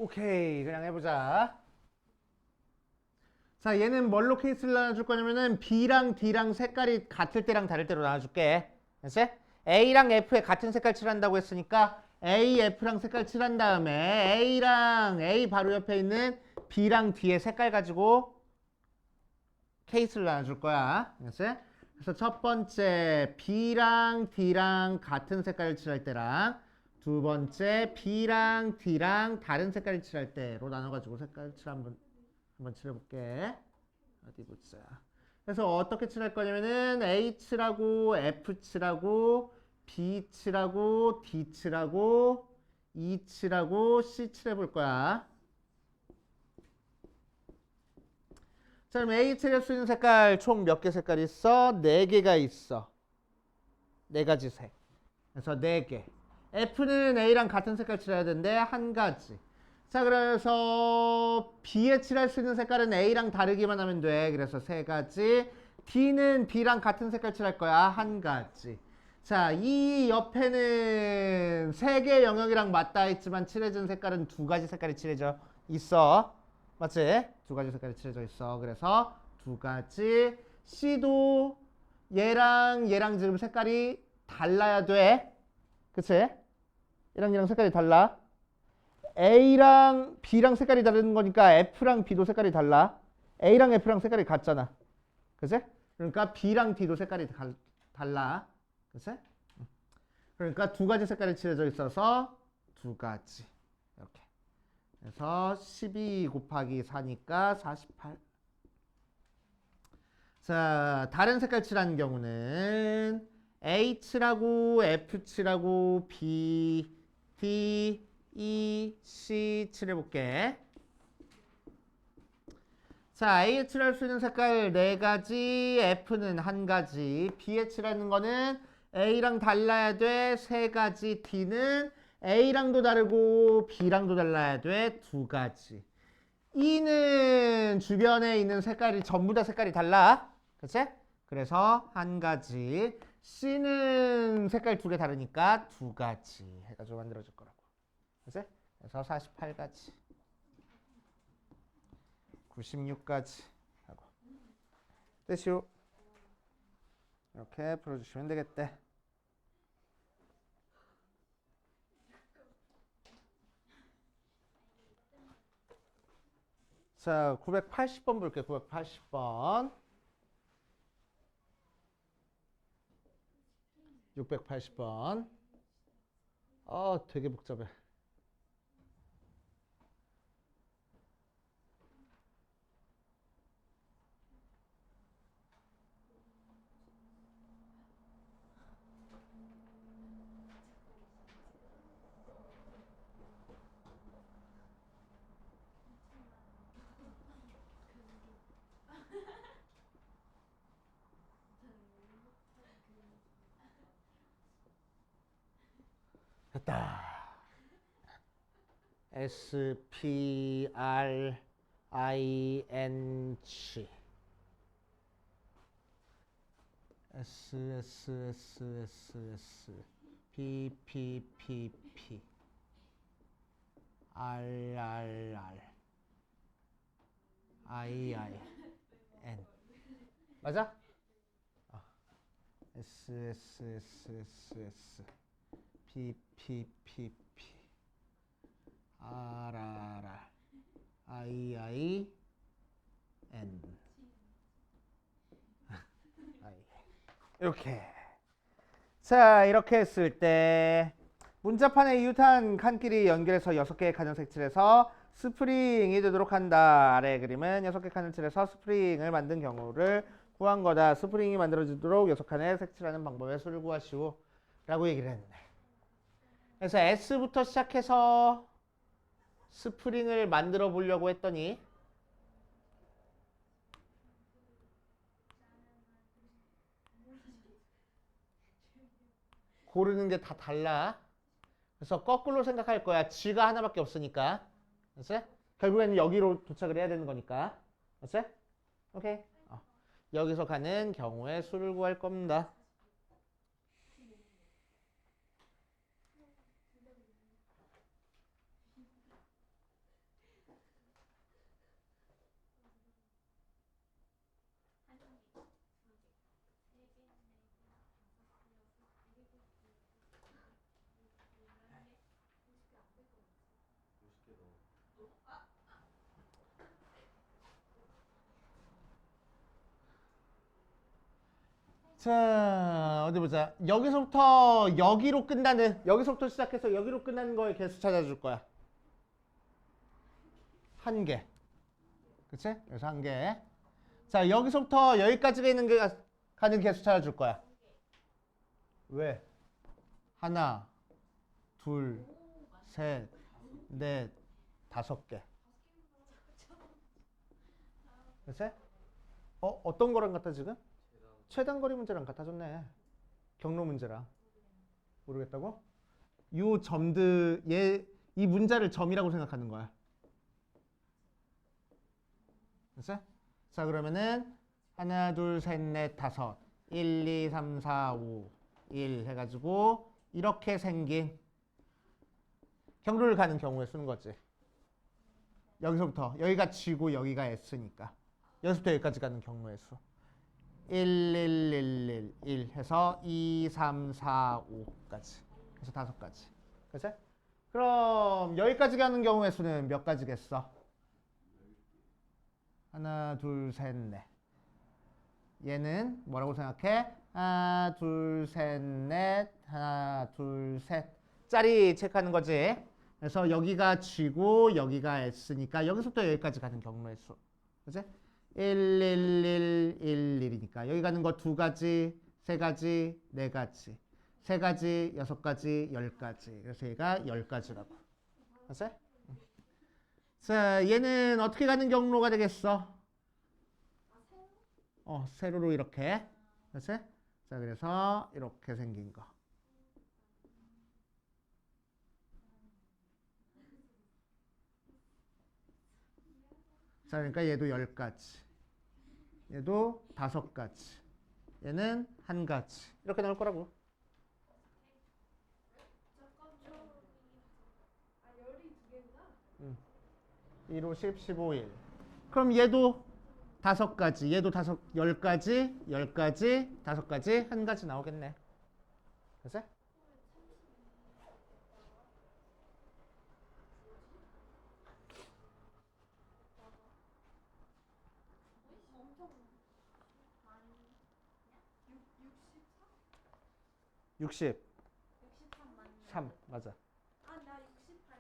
오케이, 그냥 해보자. 자, 얘는 뭘로 케이스를 나눠줄 거냐면은 B랑 D랑 색깔이 같을 때랑 다를 때로 나눠줄게. 알았지? A랑 F에 같은 색깔 칠한다고 했으니까 A, F랑 색깔 칠한 다음에 A랑 A 바로 옆에 있는 B랑 D의 색깔 가지고 케이스를 나눠줄 거야. 알았지? 그래서 첫 번째 B랑 D랑 같은 색깔을 칠할 때랑 두 번째 B랑 D랑 다른 색깔을 칠할 때로 나눠가지고 색깔 칠 한번 칠해볼게. 어디 보자. 그래서 어떻게 칠할 거냐면은 A 칠하고 F 칠하고 B 칠하고 D 칠하고 E 칠하고 C 칠해볼 거야. 자, 그럼 A 칠할 수 있는 색깔 총 몇 개 색깔이 있어? 4개가 있어. 4가지 색. 그래서 4개. F는 A랑 같은 색깔 칠해야 되는데 한 가지. 자, 그래서 B에 칠할 수 있는 색깔은 A랑 다르기만 하면 돼. 그래서 3가지. D는 B랑 같은 색깔 칠할 거야. 한 가지. 자, 이 옆에는 3개 영역이랑 맞닿아 있지만 칠해진 색깔은 2가지 색깔이 칠해져 있어. 맞지? 2가지 색깔이 칠해져 있어. 그래서 2가지. C도 얘랑 지금 색깔이 달라야 돼. 그치? 얘랑 색깔이 달라. A랑 B랑 색깔이 다른 거니까 F랑 B도 색깔이 달라. A랑 F랑 색깔이 같잖아. 그치? 그러니까 B랑 D도 색깔이 달라. 그치? 그러니까 2가지 색깔이 칠해져 있어서 2가지. 이렇게. 그래서 12 곱하기 4니까 48. 자, 다른 색깔 칠하는 경우는 A 칠하고 F 칠하고 B, D, E, C 칠해볼게. 자, A에 칠할 수 있는 색깔 4가지, F는 1가지, B에 칠하는 거는 A랑 달라야 돼, 3가지, D는 A랑도 다르고 B랑도 달라야 돼, 2가지. E는 주변에 있는 색깔이 전부 다 색깔이 달라. 그치? 그래서 1가지. C는 색깔 2개 다르니까 2가지 해가지고 만들어줄 거라고. 그치? 그래서 48가지. 96가지 하고. 됐슈. 이렇게 풀어주시면 되겠대. 자, 980번 볼게. 980번. 680번. 되게 복잡해. 됐다. S P R I N G S S S S S P P P P R R R I I N 맞아? S S S S S P P P P R R R I I N 이렇게. 자, 이렇게 했을 때 문자판의 이웃한 칸끼리 연결해서 6개의 칸을 색칠해서 스프링이 되도록 한다. 아래 그림은 6개 칸을 칠해서 스프링을 만든 경우를 구한 거다. 스프링이 만들어지도록 6칸을 색칠하는 방법의 수를 구하시오. 라고 얘기를 했네. 그래서 S부터 시작해서 스프링을 만들어 보려고 했더니 고르는 게 다 달라. 그래서 거꾸로 생각할 거야. G가 하나밖에 없으니까. 알았어? 결국에는 여기로 도착을 해야 되는 거니까. 알았어? 오케이. 여기서 가는 경우의 수를 구할 겁니다. 자, 어디 보자. 여기서부터 여기로 끝나는, 여기서부터 시작해서 여기로 끝나는 거의 개수 찾아줄 거야. 한 개. 그치? 그래서 한 개. 자, 여기서부터 여기까지가 있는 게 가는 개수 찾아줄 거야. 왜? 하나, 둘, 셋, 넷, 다섯 개. 그치? 어떤 거랑 같아 지금? 최단거리 문제랑 같아졌네. 경로 문제랑. 모르겠다고? 요 점들, 이 문자를 점이라고 생각하는 거야. 됐어? 자, 그러면은 하나, 둘, 셋, 넷, 다섯, 1, 2, 3, 4, 5, 1 해가지고 이렇게 생긴 경로를 가는 경우에 쓰는 거지. 여기서부터 여기가 G고 여기가 S니까 여기서부터 여기까지 가는 경로의 수. 1, 1, 1, 1, 1 해서 2, 3, 4, 5까지. 그래서 5가지. 그치? 그럼 여기까지 가는 경우의 수는 몇 가지겠어? 하나, 둘, 셋, 넷. 얘는 뭐라고 생각해? 하나, 둘, 셋, 넷. 하나, 둘, 셋. 짜리 체크하는 거지. 그래서 여기가 G고 여기가 S니까 여기서부터 여기까지 가는 경로의 수. 그치? 1, 1, 1, 1, 1이니까 여기 가는 거 2가지, 3가지, 4가지, 3가지, 6가지, 10가지. 그래서 얘가 10가지라고. 알았어? 자, 얘는 어떻게 가는 경로가 되겠어? 세로로 이렇게. 알았어? 자, 그래서 이렇게 생긴 거. 자, 그러니까 얘도 10가지. 얘도 5가지. 얘는 1가지. 이렇게 나올 거라고. 아, 열이 두 개구나. 1, 5, 10, 15, 1. 그럼 얘도 5가지. 얘도 10가지, 10가지, 5가지, 1가지 나오겠네. 됐어? 엄청 많이 63? 60. 63 맞네. 3. 맞아. 아, 나 68.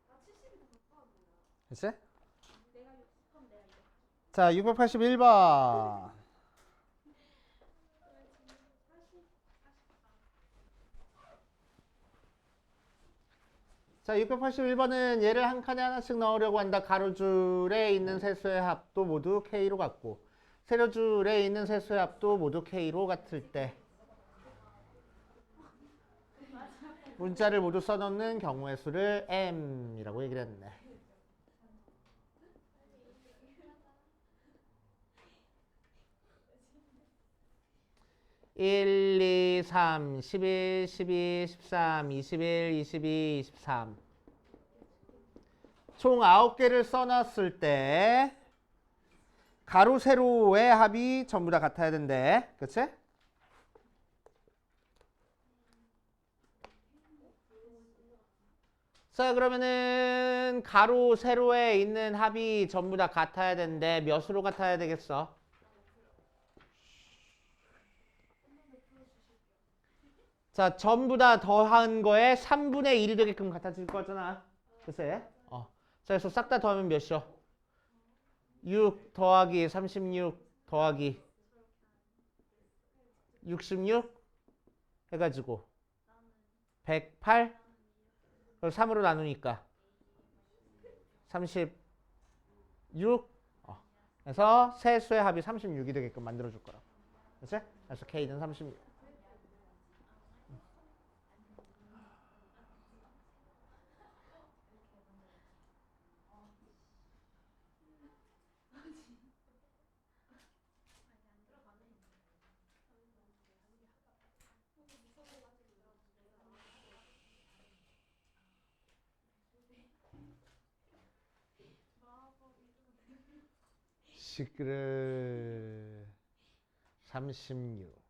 나 70이 더 가까웠는데. 됐어? 내가 60건 내가 이거. 자, 681번. 자, 681번은 얘를 한 칸에 하나씩 넣으려고 한다. 가로줄에 있는 세수의 합도 모두 K로 같고 세로줄에 있는 세수의 합도 모두 K로 같을 때 문자를 모두 써놓는 경우의 수를 M이라고 얘기를 했네. (1, 2, 3, 11, 12, 13, 21, 22, 23) 총 9개를 써놨을 때 가로, 세로의 합이 전부 다 같아야 된대. 그치? 자, 그러면은 가로, 세로에 있는 합이 전부 다 같아야 되는데 몇으로 같아야 되겠어? 자, 전부 다 더한 거에 3분의 1이 되게끔 같아질 거잖아. 글쎄. 자, 그래서 싹 다 더하면 몇이요? 6 더하기 36 더하기 66 해가지고 108 그걸 3으로 나누니까 36 그래서 세 수의 합이 36이 되게끔 만들어줄 거라고. 그치? 그래서 K는 36. 시끄러 36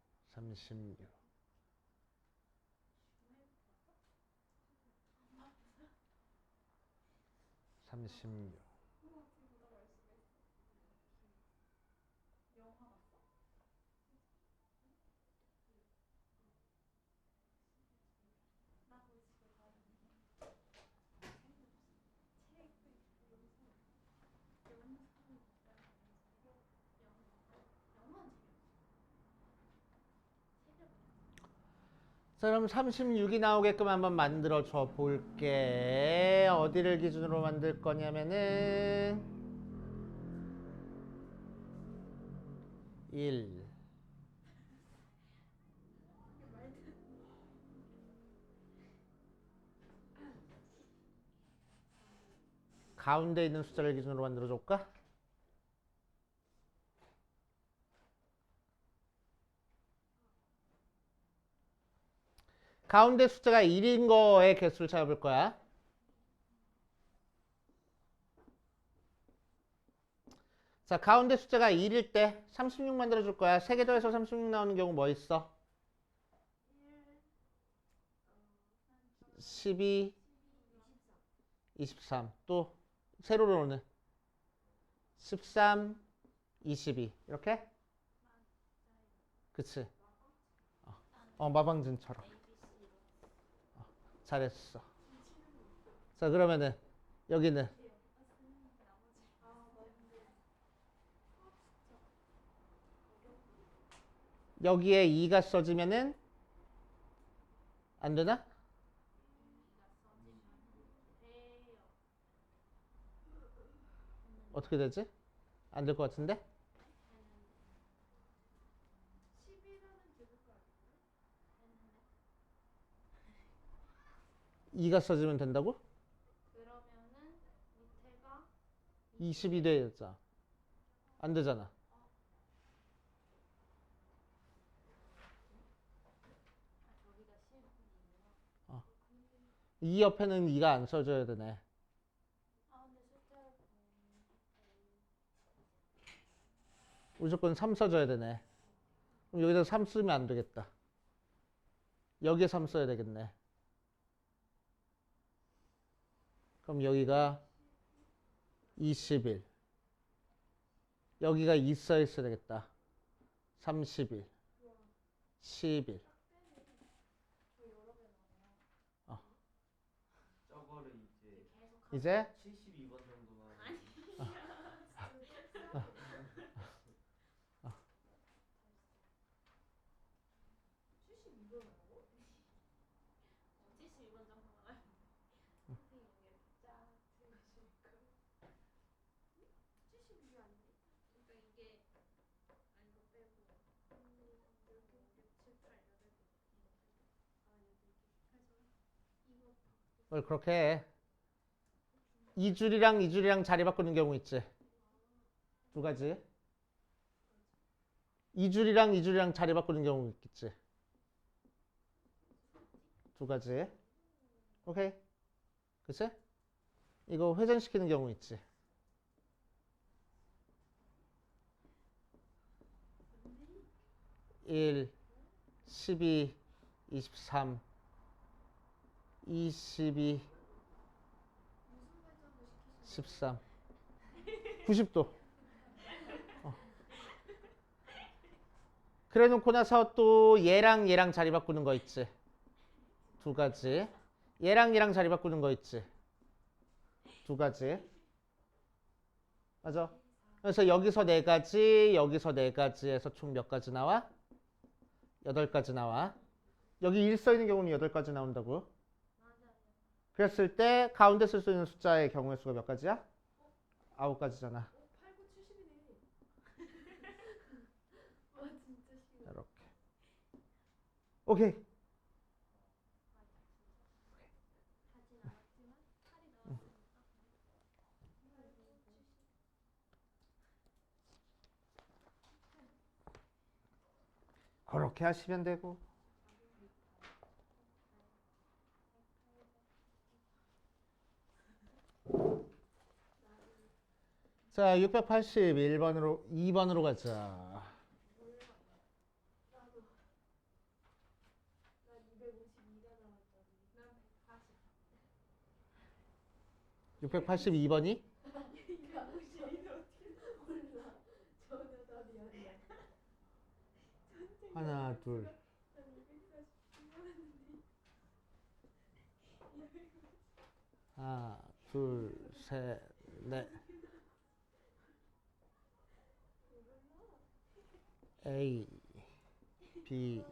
자, 그럼 36이 나오게끔 한번 만들어 줘 볼게. 어디를 기준으로 만들 거냐면은 1 가운데 있는 숫자를 기준으로 만들어 줄까? 가운데 숫자가 1인 거의 개수를 찾아볼 거야. 자, 가운데 숫자가 1일 때 36 만들어 줄 거야. 3개 더해서 36 나오는 경우 뭐 있어? 12, 23. 또 세로로는 13, 22. 이렇게? 그치? 마방진처럼. 잘했어. 자, 그러면은 여기는 여기에 2가 써지면은 안 되나? 어떻게 되지? 안 될 것 같은데? 2가 써지면 된다고? 그러면은 밑에가 22 되잖아. 안 되잖아. 저기가 10이구나. 2 옆에는 2가 안 써져야 되네. 근데 숫자를 무조건 3 써줘야 되네. 그럼 여기다 3 쓰면 안 되겠다. 여기에 3 써야 되겠네. 그럼 여기가 21. 여기가 2 써 있어야 되겠다. 31. 11. 저거를 이제 이제 72번 정도 나오는 뭘 그렇게 해. 2줄이랑 2줄이랑 자리 바꾸는 경우 있지. 두 가지. 2줄이랑 2줄이랑 자리 바꾸는 경우 있겠지. 두 가지. 오케이. 그치? 이거 회전시키는 경우 있지. (1) 12 23 22 13 90도. 그래 놓고 나서 또 얘랑 얘랑 자리 바꾸는 거 있지. 두 가지. 얘랑 얘랑 자리 바꾸는 거 있지. 두 가지. 맞아. 그래서 여기서 네 가지, 여기서 네 가지에서 총 몇 가지 나와? 8가지 나와. 여기 1 써있는 경우는 8가지 나온다고. 맞아요. 그랬을 때 가운데 쓸 수 있는 숫자의 경우의 수가 몇 가지야? 9가지잖아. 8, 9, 70이네. 와 진짜 쉬워. 이렇게. 오케이. 하진 않았지만 칼이 나왔으니까. 그렇게 하시면 되고. 자, 681번으로 2번으로 가자. 나도. 난 252가 나왔잖아. 난 140. 682번이 252는 어떻게 몰라. 전혀 답이 아니야. 하나, 둘. 난 240. 하나, 둘, 셋, 넷. A, B,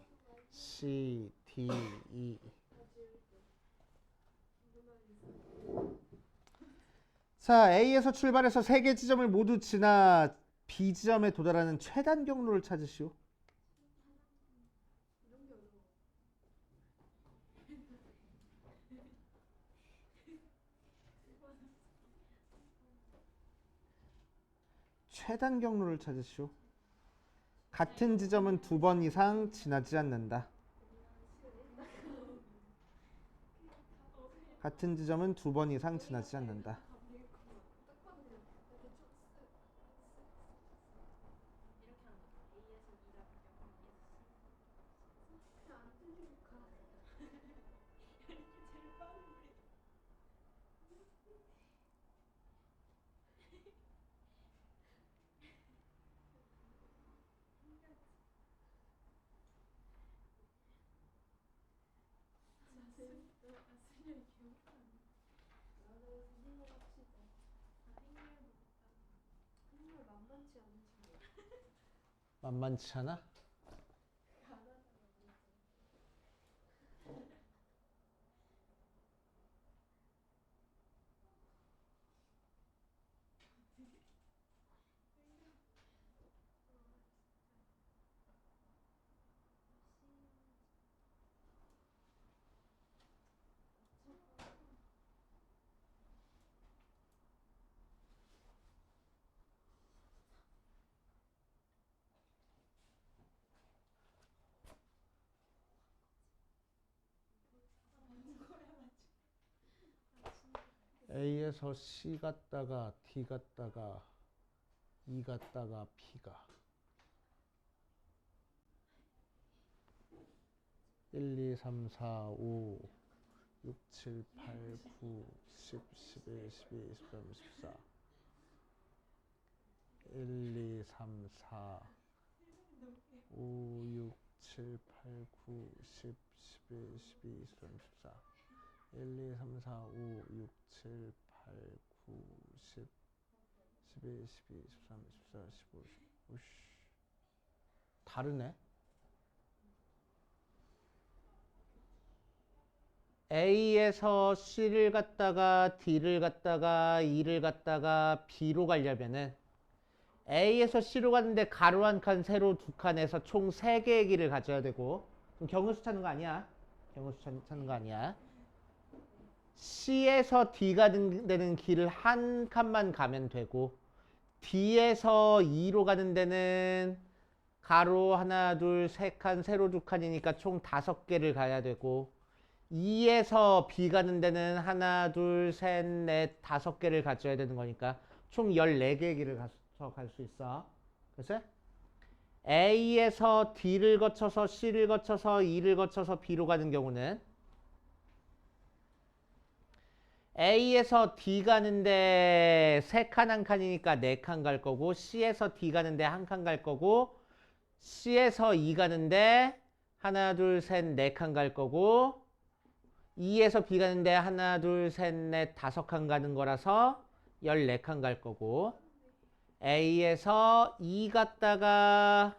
C, D, E. 자, A에서 출발해서 세 개 지점을 모두 지나 B 지점에 도달하는 최단 경로를 찾으시오. 이런 게 어려워. 최단 경로를 찾으시오. 같은 지점은 2번 이상 지나지 않는다. 같은 지점은 2번 이상 지나지 않는다. 안 들리니까. 이렇게 제일 빠른 게. 선생님 기억이 안 나. 나는 행렬 합시다. 행렬 만만치 않은 친구. 만만치 않아? A에서 C 갔다가 D 갔다가 E 갔다가 B가 1, 2, 3, 4, 5, 6, 7, 8, 9, 10, 11, 12, 13, 14 1, 2, 3, 4, 5, 6, 7, 8, 9, 10, 11, 12, 13, 14 1, 2, 3, 4, 5, 6, 7, 8, 9, 10, 11, 12, 13, 14, 15, 16 오씨 다르네. A에서 C를 갔다가 D를 갔다가 E를 갔다가 B로 가려면은 A에서 C로 가는데 가로 한 칸, 세로 두 칸에서 총 3개의 길을 가져야 되고 그럼 경우수 찾는 거 아니야. 경우수 찾는 거 아니야. C에서 D 가는 데는 길을 한 칸만 가면 되고 D에서 E로 가는 데는 가로 하나, 둘, 세 칸, 세로 두 칸이니까 총 5개를 가야 되고 E에서 B 가는 데는 하나, 둘, 셋, 넷, 5개를 가져야 되는 거니까 총 14개의 길을 가서 갈 수 있어. 그치? A에서 D를 거쳐서 C를 거쳐서 E를 거쳐서 B로 가는 경우는 A에서 D 가는데 3칸 한 칸이니까 4칸 갈 거고 C에서 D 가는데 1칸 갈 거고 C에서 E 가는데 하나, 둘, 셋, 4칸 갈 거고 E에서 B 가는데 하나, 둘, 셋, 넷, 5칸 가는 거라서 14칸 갈 거고 A에서 E 갔다가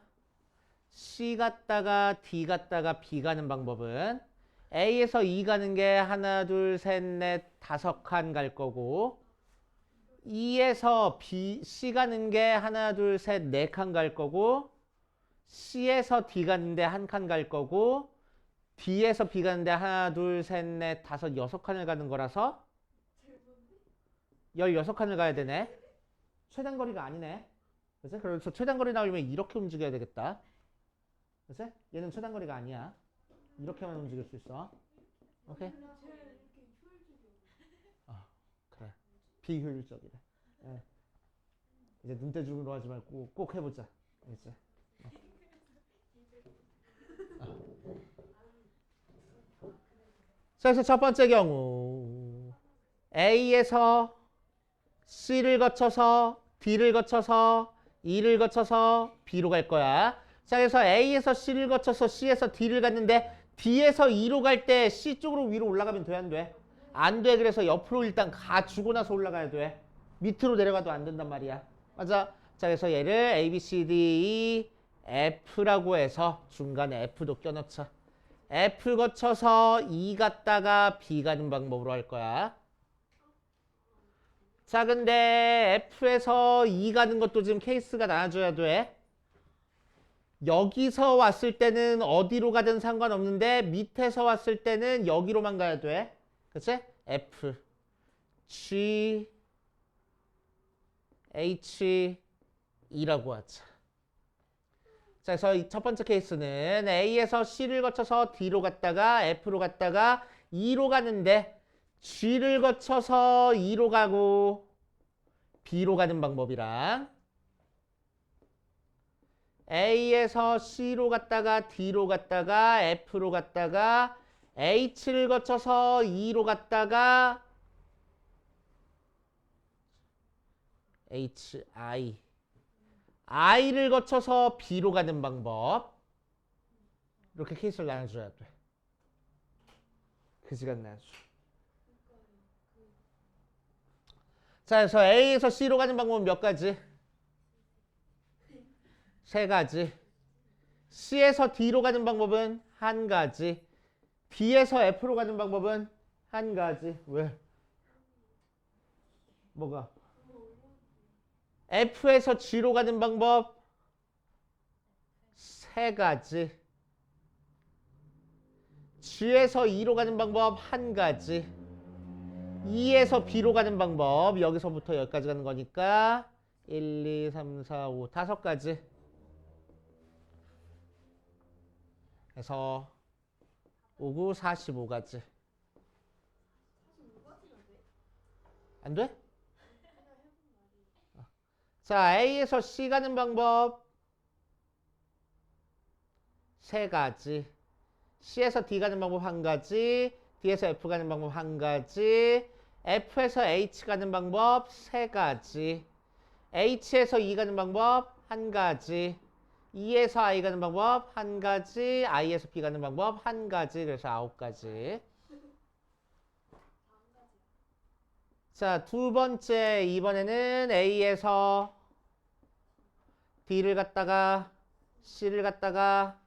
C 갔다가 D 갔다가 B 가는 방법은 A에서 E 가는 게 하나, 둘, 셋, 넷, 다섯 칸 갈 거고 E에서 C 가는 게 하나, 둘, 셋, 네 칸 갈 거고 C에서 D 가는데 한 칸 갈 거고 D에서 B 가는데 하나, 둘, 셋, 넷, 다섯, 여섯 칸을 가는 거라서 16칸을 가야 되네. 최단 거리가 아니네. 그치? 그래서 최단 거리 나오려면 이렇게 움직여야 되겠다. 그치? 얘는 최단 거리가 아니야. 이렇게만 움직일 수 있어. 오케이? 그래. 비효율적이래. 예. 이제 눈대중으로 하지 말고 꼭 해보자. 알겠지? 자, 그래서 첫 번째 경우 A에서 C를 거쳐서 D를 거쳐서 E를 거쳐서 B로 갈 거야. 자, 그래서 A에서 C를 거쳐서 C에서 D를 갔는데 D에서 E로 갈 때 C 쪽으로 위로 올라가면 돼, 안 돼? 안 돼. 그래서 옆으로 일단 가주고 나서 올라가야 돼. 밑으로 내려가도 안 된단 말이야. 맞아? 자, 그래서 얘를 A, B, C, D, E, F라고 해서 중간에 F도 껴넣자. F 거쳐서 E 갔다가 B 가는 방법으로 할 거야. 자, 근데 F에서 E 가는 것도 지금 케이스가 나눠줘야 돼. 여기서 왔을 때는 어디로 가든 상관없는데 밑에서 왔을 때는 여기로만 가야 돼. 그치? F, G, H, E라고 하자. 자, 그래서 이 첫 번째 케이스는 A에서 C를 거쳐서 D로 갔다가 F로 갔다가 E로 가는데 G를 거쳐서 E로 가고 B로 가는 방법이랑 A에서 C로 갔다가 D로 갔다가 F로 갔다가 H를 거쳐서 E로 갔다가 HI I를 거쳐서 B로 가는 방법. 이렇게 케이스를 나눠줘야 돼. 그 시간 나눠줘. 자, 그래서 A에서 C로 가는 방법은 몇 가지? 세 가지. C에서 D로 가는 방법은 한 가지. D에서 F로 가는 방법은 한 가지. 왜? 뭐가? F에서 G로 가는 방법 세 가지. G에서 E로 가는 방법 한 가지. E에서 B로 가는 방법 여기서부터 여기까지 가는 거니까 1, 2, 3, 4, 5 다섯 가지. 그래서 5, 9, 45가지. 안 돼? 자, A에서 C 가는 방법 세 가지. C에서 D 가는 방법 한 가지. D에서 F 가는 방법 한 가지. F에서 H 가는 방법 세 가지. H에서 E 가는 방법 한 가지. E에서 I 가는 방법 한 가지. I에서 B 가는 방법 한 가지. 그래서 9가지. 자, 두 번째 이번에는 A에서 D를 갖다가 C를 갖다가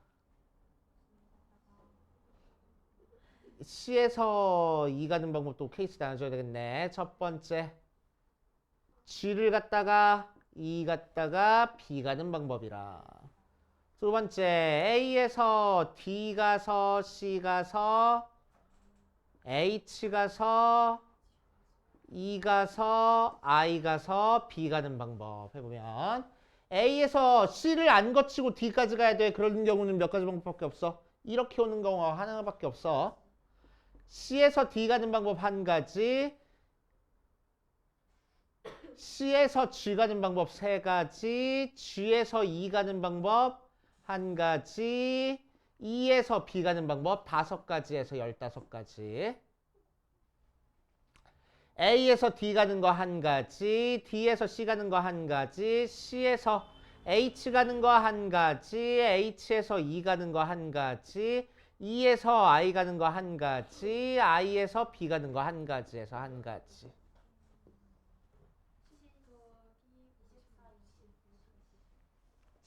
C에서 E 가는 방법도 케이스 나눠줘야 되겠네. 첫 번째 G를 갖다가 E 갖다가 B 가는 방법이라. 두 번째 A에서 D 가서 C 가서 H 가서 E 가서 I 가서 B 가는 방법 해보면 A에서 C를 안 거치고 D까지 가야 돼. 그런 경우는 몇 가지 방법밖에 없어. 이렇게 오는 경우가 하나밖에 없어. C에서 D 가는 방법 한 가지. C에서 G 가는 방법 세 가지. G에서 E 가는 방법 한 가지. E에서 B 가는 방법 다섯 가지에서 15가지. A에서 D 가는 거 한 가지, D에서 C 가는 거 한 가지, C에서 H 가는 거 한 가지, H에서 E 가는 거 한 가지, E에서 I 가는 거 한 가지, I에서 B 가는 거 한 가지에서 한 가지.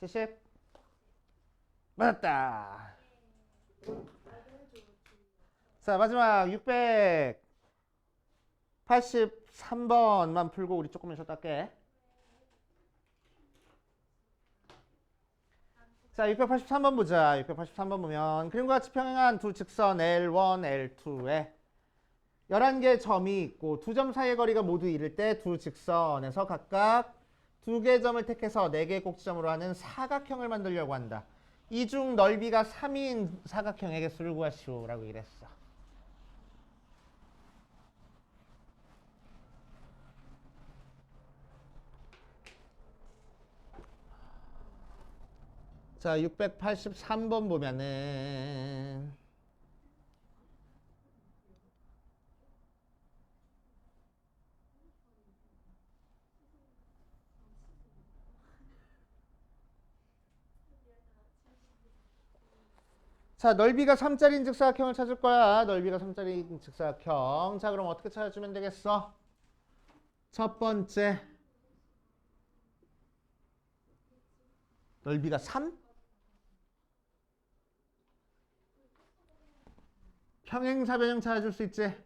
70? 맞았다. 자, 마지막 683번만 풀고 우리 조금만 쉬었다 할게. 자, 683번 보자. 683번 보면 그림과 같이 평행한 두 직선 L1, L2에 11개의 점이 있고 두 점 사이의 거리가 모두 이를 때 두 직선에서 각각 두 개의 점을 택해서 4개의 꼭지점으로 하는 사각형을 만들려고 한다. 이 중 넓이가 3인 사각형의 개수를 구하시오 라고 이랬어. 자, 683번 보면은 자, 넓이가 3짜리인 직사각형을 찾을 거야. 넓이가 3짜리인 직사각형. 자, 그럼 어떻게 찾아주면 되겠어? 첫 번째 넓이가 3? 평행사변형 찾아줄 수 있지?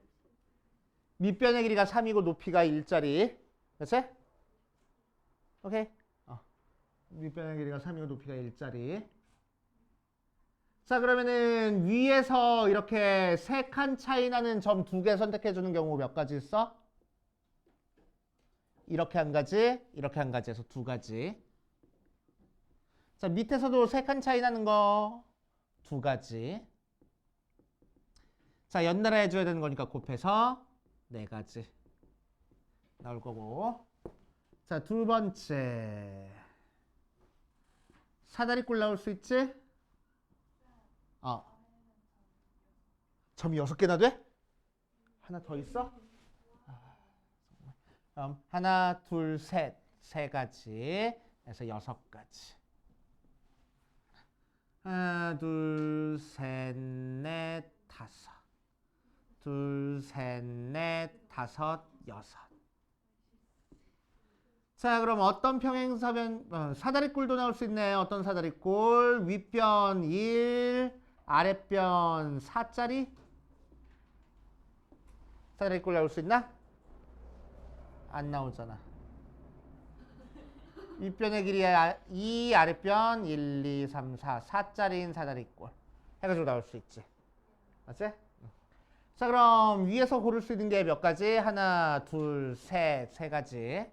밑변의 길이가 3이고 높이가 1짜리. 그렇지? 오케이. 밑변의 길이가 3이고 높이가 1짜리. 자, 그러면은 위에서 이렇게 3칸 차이 나는 점 2개 선택해 주는 경우 몇 가지 있어? 이렇게 한 가지, 이렇게 한 가지에서 2가지. 자, 밑에서도 3칸 차이 나는 거 2가지. 자, 연달아 해줘야 되는 거니까 곱해서 4가지 나올 거고. 자, 두 번째 사다리꼴 나올 수 있지? 점이 6개나 돼? 하나 더 있어? 그럼 하나, 둘, 셋, 3가지 해서 6가지. 하나, 둘, 셋, 넷, 다섯. 둘, 셋, 넷, 다섯, 여섯. 자, 그럼 어떤 평행사변, 사다리꼴도 나올 수 있네. 어떤 사다리꼴? 윗변 1, 아랫변 4짜리? 사다리꼴 나올 수 있나? 안 나오잖아. 윗변의 길이 2, 아랫변 1, 2, 3, 4. 4짜리인 사다리꼴. 해가지고 나올 수 있지. 맞지? 자, 그럼 위에서 고를 수 있는 게 몇 가지? 하나, 둘, 셋, 3가지.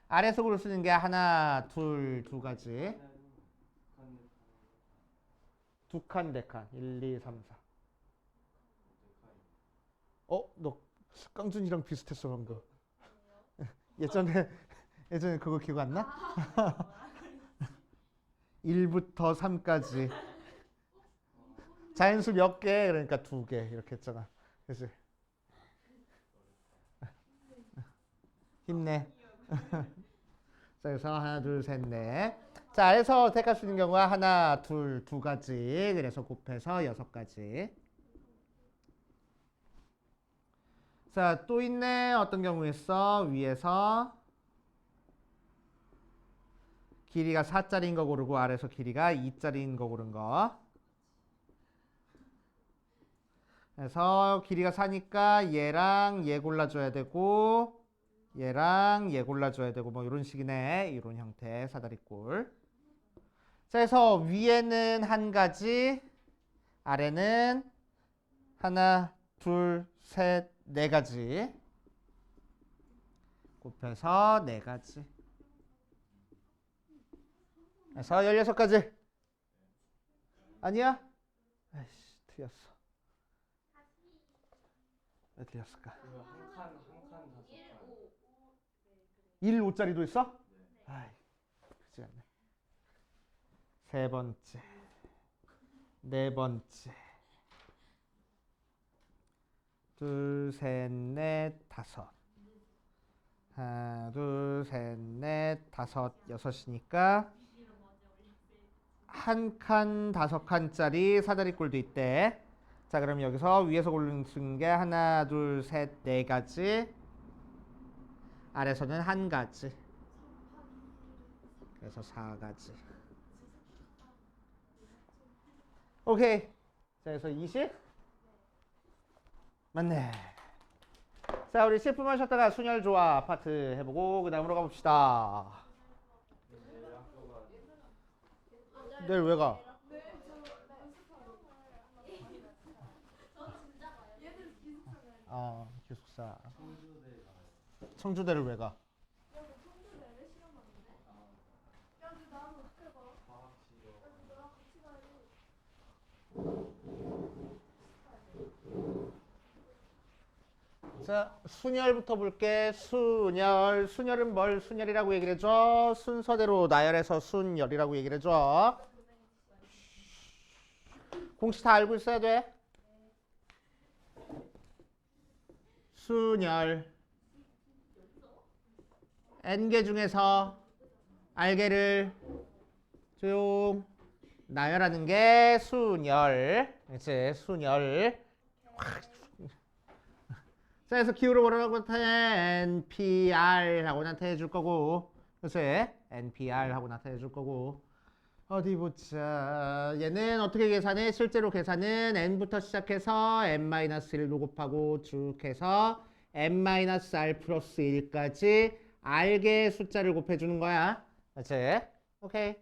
아래에서 고를 수 있는 게 하나, 둘, 2가지. 2칸, 4칸. 1, 2, 3, 4. 너 깡준이랑 비슷했어 방금. 예전에 그거 기억 안 나? 1부터 3까지. 자연수 몇 개? 그러니까 2개 이렇게 했잖아. 그치? 힘내. 자, 그래서 하나, 둘, 셋, 넷. 자, 아래서 택할 수 있는 경우가 하나, 둘, 2가지. 그래서 곱해서 6가지. 자, 또 있네. 어떤 경우 있어? 위에서 길이가 4짜리인 거 고르고 아래에서 길이가 2짜리인 거 고른 거. 그래서 길이가 4니까 얘랑 얘 골라줘야 되고 얘랑 얘 골라줘야 되고 뭐 이런 식이네. 이런 형태의 사다리꼴. 자, 그래서 위에는 1가지, 아래는 하나, 둘, 셋, 4가지. 곱해서 4가지. 그래서 16가지. 아니야? 아이씨, 틀렸어. 왜 틀렸을까? 한칸 다섯 칸. 1, 5짜리도 있어? 아이, 그렇지 않네. 세 번째, 네 번째, 둘, 셋, 넷, 다섯. 하나, 둘, 셋, 넷, 다섯, 여섯이니까 1칸, 5칸짜리 사다리꼴도 있대. 자, 그럼 여기서 위에서 고르는 게 하나, 둘, 셋, 4가지. 아래서는 1가지. 그래서 4가지. 오케이. 자, 그래서 20? 맞네. 자, 우리 10분만 쉬었다가 순열 조합 파트 해보고 그 다음으로 가봅시다. 내일 왜 가? 기숙사. 청주대를 왜 가? 자, 순열부터 볼게. 순열. 순열은 뭘 순열이라고 얘기를 해줘? 순서대로 나열해서 순열이라고 얘기를 해줘. 공식 다 알고 있어야 돼. 순열. n개 중에서 r개를 조용 나열하는 게 순열. 그렇지, 순열. 자, 그래서 기호를 뭐라고 나타내? NPR 하고 나타내 줄 거고. 그렇지? NPR 하고 나타내 줄 거고. 어디 보자. 얘는 어떻게 계산해? 실제로 계산은 n부터 시작해서 n-1로 곱하고 쭉 해서 n-r 플러스 1까지 r개의 숫자를 곱해주는 거야. 그렇지? 오케이.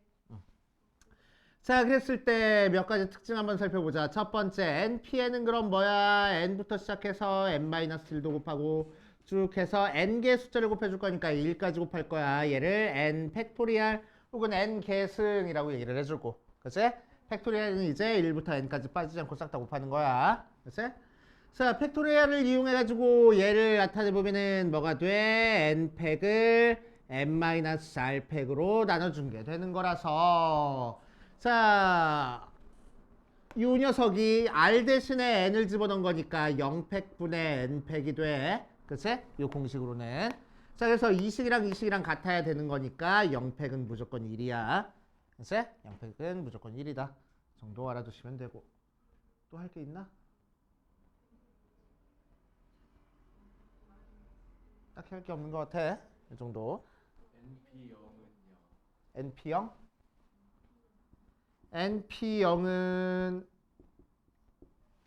자, 그랬을 때 몇 가지 특징 한번 살펴보자. 첫 번째, npn은 그럼 뭐야? n부터 시작해서 n-1도 곱하고 쭉 해서 n개의 숫자를 곱해줄 거니까 1까지 곱할 거야. 얘를 n 팩토리얼 혹은 n 계승이라고 얘기를 해주고, 그치? 팩토리얼은 이제 1부터 n까지 빠지지 않고 싹 다 곱하는 거야. 그치? 자, 팩토리얼을 이용해가지고 얘를 나타내보면은 뭐가 돼? n 팩을 n-r 팩으로 나눠준 게 되는 거라서. 자, 이 녀석이 r 대신에 n을 집어넣은 거니까 0팩분의 n팩이 돼. 그치? 이 공식으로는. 자, 그래서 이 식이랑 이 식이랑 같아야 되는 거니까 0팩은 무조건 1이야. 그치? 0팩은 무조건 1이다. 정도 알아두시면 되고. 또 할 게 있나? 딱히 할 게 없는 것 같아. 이 정도. NP0은요? NP0은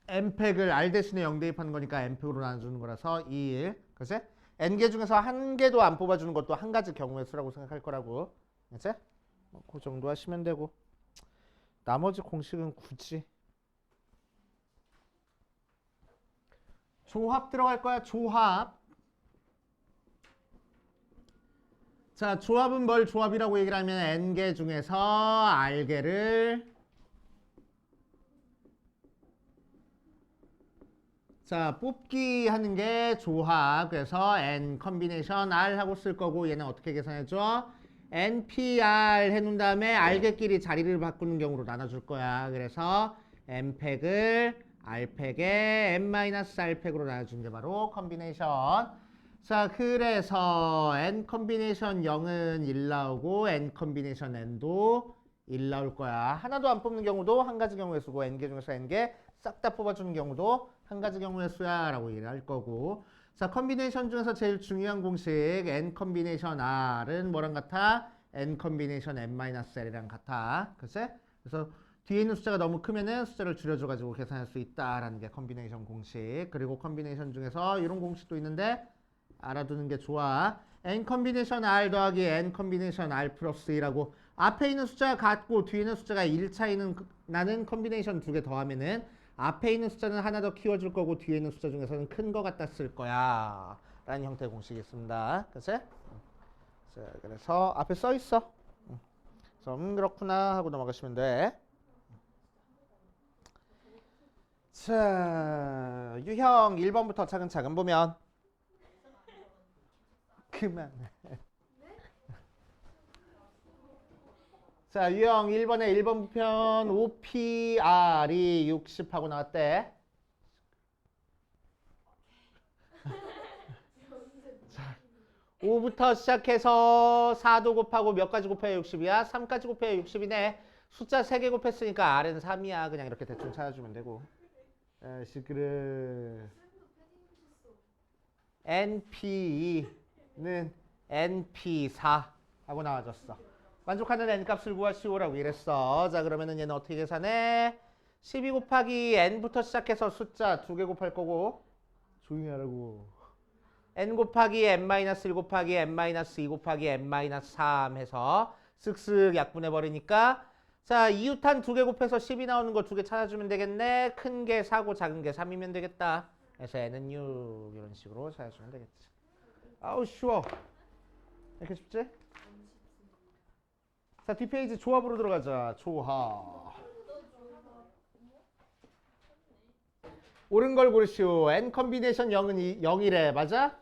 n팩을 r 대신에 0 대입하는 거니까 n팩으로 나눠주는 거라서 2, 1. 그치? n개 중에서 한 개도 안 뽑아주는 것도 한 가지 경우의 수라고 생각할 거라고. 그치? 그 정도 하시면 되고. 나머지 공식은 굳이. 조합 들어갈 거야, 조합. 자, 조합은 뭘 조합이라고 얘기를 하면 n개 중에서 r개를 자, 뽑기 하는 게 조합. 그래서 n 컨비네이션 r 하고 쓸 거고 얘는 어떻게 계산해줘? npr 해놓은 다음에 r개끼리 자리를 바꾸는 경우로 나눠줄 거야. 그래서 n팩을 r팩에 n-r팩으로 나눠준 게 바로 컨비네이션. 자, 그래서 n 컨비네이션 0은 1 나오고 n 컨비네이션 n도 1 나올 거야. 하나도 안 뽑는 경우도 한 가지 경우의 수고, n개 중에서 n개 싹 다 뽑아주는 경우도 한 가지 경우의 수야 라고 얘기를 할 거고. 자, 컨비네이션 중에서 제일 중요한 공식 n 컨비네이션 r은 뭐랑 같아? n 컨비네이션 n-r이랑 같아. 그치? 그래서 뒤에 있는 숫자가 너무 크면은 숫자를 줄여줘가지고 계산할 수 있다라는 게 컨비네이션 공식. 그리고 컨비네이션 중에서 이런 공식도 있는데 알아두는 게 좋아. n 컨비네이션 r 더하기 n 컨비네이션 r 플러스 2라고 앞에 있는 숫자가 같고 뒤에 있는 숫자가 1 차이는 나는 컨비네이션 두 개 더하면은 앞에 있는 숫자는 하나 더 키워줄 거고 뒤에 있는 숫자 중에서는 큰 거 갖다 쓸 거야 라는 형태의 공식이 있습니다. 그치? 자, 그래서 앞에 써 있어. 그래서 그렇구나 하고 넘어가시면 돼. 자, 유형 1번부터 차근차근 보면 그만. 자, 유형 1번에 1번 부편 OPR이 60하고 나왔대. 자, 5부터 시작해서 4도 곱하고 몇 가지 곱해야 60이야? 3까지 곱해야 60이네. 숫자 3개 곱했으니까 R은 3이야. 그냥 이렇게 대충 찾아주면 되고. 시끄러. NP2는 NP4 하고 나와줬어. 만족하는 n값을 구하시오라고 이랬어. 자, 그러면은 얘는 어떻게 계산해? 12 곱하기 n부터 시작해서 숫자 2개 곱할 거고 조용히 하라고. n 곱하기 n-1 곱하기 n-2 곱하기 n-3 해서 쓱쓱 약분해 버리니까 자 이웃한 2개 곱해서 10이 나오는 거 2개 찾아주면 되겠네. 큰 게 4고 작은 게 3이면 되겠다. 그래서 n은 6 이런 식으로 찾아주면 되겠지. 아우 쉬워. 이렇게 쉽지? 자 뒷페이지 조합으로 들어가자. 조합. 옳은 걸 고르시오. n 컨비네이션 0은 0이래. 맞아?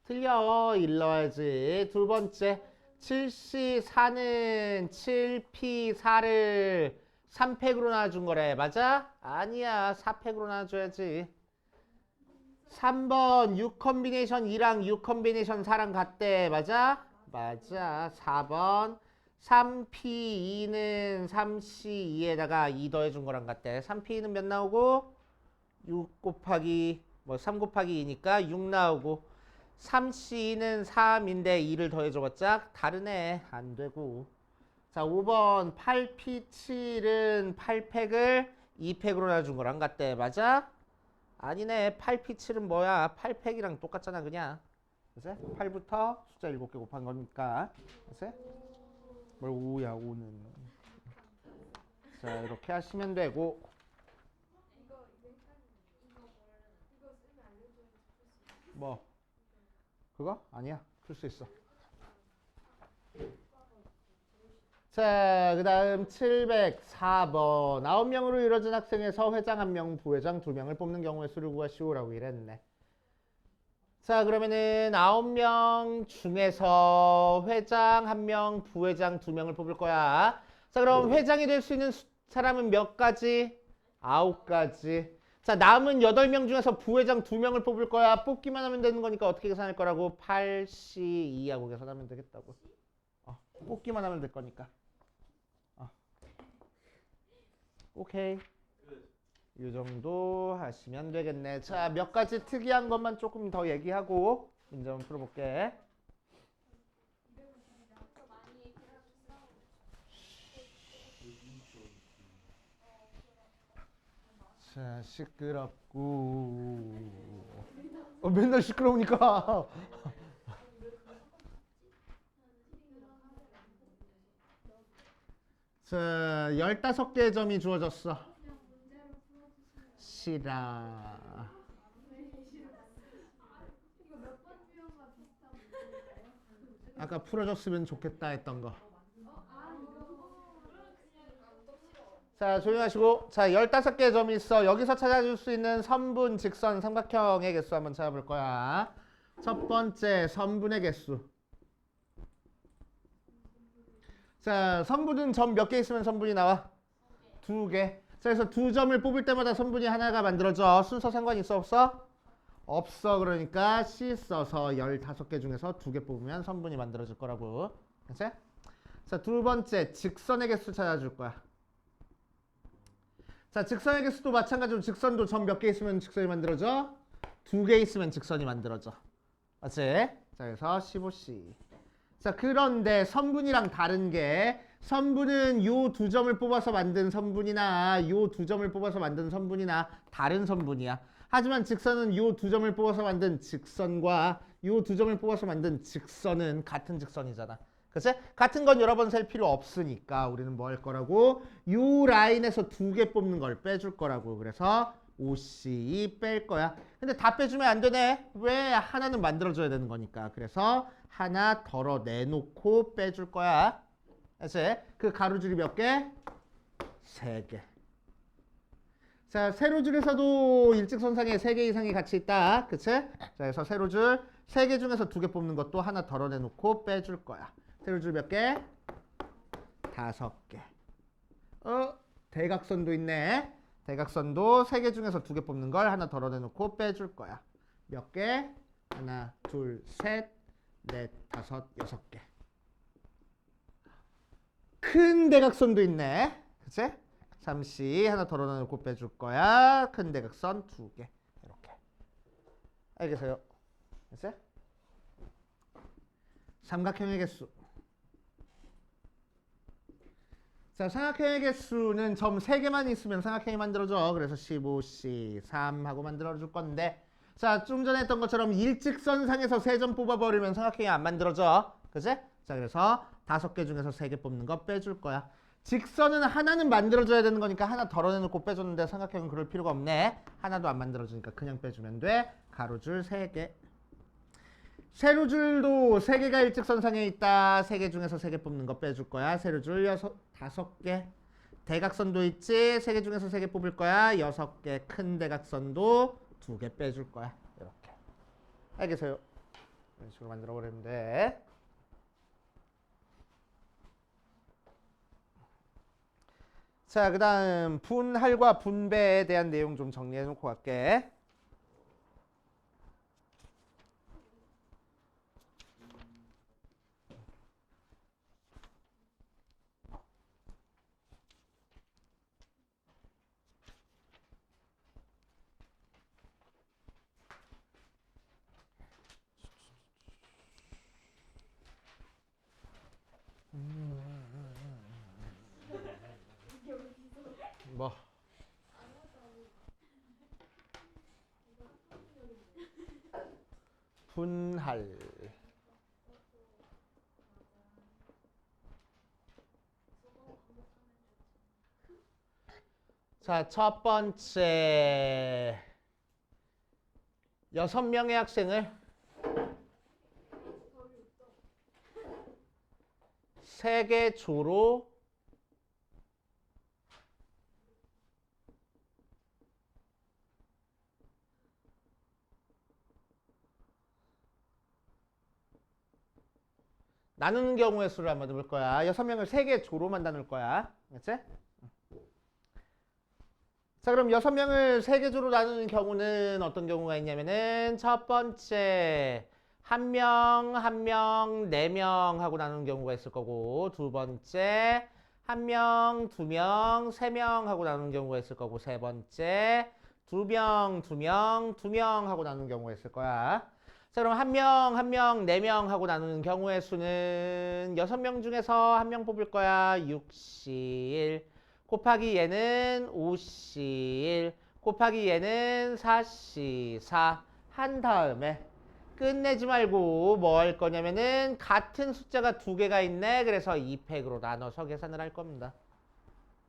틀려. 1 넣어야지. 두 번째 7C4는 7P4를 3팩으로 나눠준 거래. 맞아? 아니야. 4팩으로 나눠줘야지. 3번 6 컨비네이션 2랑 6 컨비네이션 4랑 같대. 맞아? 맞아. 4번 3P2는 3C2에다가 2 더해준 거랑 같대. 3P2는 몇 나오고? 6 곱하기 3 곱하기 2니까 6 나오고 3C는 3인데 2를 더해줘봤자 다르네. 안 되고. 자 5번 8P7은 8팩을 2팩으로 나눠준 거랑 같대. 맞아? 아니네. 8P7은 뭐야? 8팩이랑 똑같잖아 그냥. 그치? 8부터 숫자 7개 곱한 거니까. 그치? 뭘 5야 5는. 자 이렇게 하시면 되고. 뭐 그거? 아니야. 풀 수 있어. 자, 그 다음 704번 9명으로 이루어진 학생에서 회장 1명, 부회장 2명을 뽑는 경우의 수를 구하시오라고 이랬네. 자, 그러면은 9명 중에서 회장 1명, 부회장 2명을 뽑을 거야. 자, 그럼 회장이 될 수 있는 사람은 몇 가지? 9가지. 자, 남은 8명 중에서 부회장 2명을 뽑을 거야. 뽑기만 하면 되는 거니까 어떻게 계산할 거라고? 8C2하고 계산하면 되겠다고. 뽑기만 하면 될 거니까. 오케이. 이 정도 하시면 되겠네. 자, 몇 가지 특이한 것만 조금 더 얘기하고 문제 한번 풀어볼게. 자, 시끄럽고. 맨날 시끄러우니까. 자, 15개의 점이 주어졌어. 싫어. 아까 풀어줬으면 좋겠다 했던 거. 자, 조용히 하시고. 자, 15개의 점이 있어. 여기서 찾아줄 수 있는 선분, 직선, 삼각형의 개수 한번 찾아볼 거야. 첫 번째, 선분의 개수. 자, 선분은 점 몇 개 있으면 선분이 나와? 2개. 자, 그래서 2점을 뽑을 때마다 선분이 하나가 만들어져. 순서 상관 있어 없어? 없어. 그러니까 C 써서 15개 중에서 2개 뽑으면 선분이 만들어질 거라고. 그치? 자, 두 번째 직선의 개수 찾아줄 거야. 자, 직선의 개수도 마찬가지로 직선도 점 몇 개 있으면 직선이 만들어져? 2개 있으면 직선이 만들어져. 맞지? 자, 그래서 15C. 자, 그런데 선분이랑 다른 게 선분은 요 2점을 뽑아서 만든 선분이나 요 2점을 뽑아서 만든 선분이나 다른 선분이야. 하지만 직선은 요 2점을 뽑아서 만든 직선과 요 2점을 뽑아서 만든 직선은 같은 직선이잖아. 그치? 같은 건 여러 번 셀 필요 없으니까 우리는 뭐 할 거라고? 요 라인에서 2개 뽑는 걸 빼줄 거라고. 그래서 OC 뺄 거야. 근데 다 빼주면 안 되네. 왜? 하나는 만들어줘야 되는 거니까. 그래서 하나 덜어 내놓고 빼줄 거야. 그치? 그 가로줄이 몇 개? 3개. 자, 세로줄에서도 일직선상에 3개 이상이 같이 있다. 그치? 자, 그래서 세로줄 3개 중에서 2개 뽑는 것도 하나 덜어 내놓고 빼줄 거야. 세로줄 몇 개? 5개. 대각선도 있네. 대각선도 3개 중에서 2개 뽑는 걸 하나 덜어 내놓고 빼줄 거야. 몇 개? 하나, 둘, 셋, 넷, 5, 6개. 큰 대각선도 있네. 그치? 3C 하나 덜어 내놓고 빼줄 거야. 큰 대각선 2개. 이렇게. 알겠어요? 그치? 삼각형의 개수. 자, 삼각형의 개수는 점 3개만 있으면 삼각형이 만들어져. 그래서 15C 3하고 만들어줄 건데, 자, 좀 전에 했던 것처럼 일직선상에서 3점 뽑아버리면 삼각형이 안 만들어져. 그치? 자, 그래서 5개 중에서 3개 뽑는 거 빼줄 거야. 직선은 하나는 만들어줘야 되는 거니까 하나 덜어내놓고 빼줬는데 삼각형은 그럴 필요가 없네. 하나도 안 만들어주니까 그냥 빼주면 돼. 가로줄 3개. 세로줄도 3개가 일직선상에 있다. 3개 중에서 3개 뽑는 거 빼줄 거야. 세로줄 5개. 대각선도 있지. 3개 중에서 3개 뽑을 거야. 6개. 큰 대각선도 2개 빼줄 거야. 이렇게. 알겠어요? 이런 식으로 만들어 버리면 돼. 자, 그 다음 분할과 분배에 대한 내용 좀 정리해 놓고 갈게. 뭐 분할. 자, 첫 번째 6명의 학생을 3개 조로 나누는 경우의 수를 한번 해볼 거야. 6명을 3개 조로만 나눌 거야. 알겠지? 자, 그럼 6명을 3개 조로 나누는 경우는 어떤 경우가 있냐면은 첫 번째 1명, 1명, 4명 하고 나누는 경우가 있을 거고, 두 번째 1명, 2명, 3명 하고 나누는 경우가 있을 거고, 세 번째 2명, 2명, 2명 하고 나누는 경우가 있을 거야. 자, 그럼 1명, 1명, 4명 하고 나누는 경우의 수는 6명 중에서 1명 뽑을 거야. 6C1 곱하기 얘는 5C1 곱하기 얘는 4C4 한 다음에 끝내지 말고 뭐 할 거냐면은 같은 숫자가 2개가 있네. 그래서 2팩으로 나눠서 계산을 할 겁니다.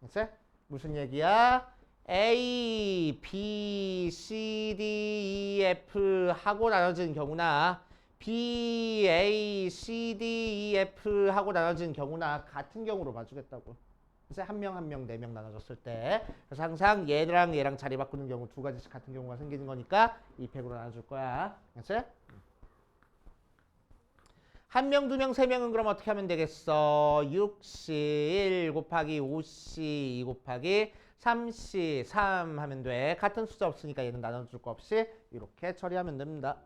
됐어? 무슨 얘기야? A, B, C, D, E, F 하고 나눠진 경우나 B, A, C, D, E, F 하고 나눠진 경우나 같은 경우로 봐주겠다고. 그래서 1명, 1명, 4명 나눠졌을 때. 그래서 항상 얘랑 얘랑 자리 바꾸는 경우 2가지씩 같은 경우가 생기는 거니까 2팩으로 나눠줄 거야. 알았지? 1명, 2명, 3명은 그럼 어떻게 하면 되겠어? 6C1 곱하기 5C2 곱하기 3C3 하면 돼. 같은 숫자 없으니까 얘는 나눠줄 거 없이 이렇게 처리하면 됩니다.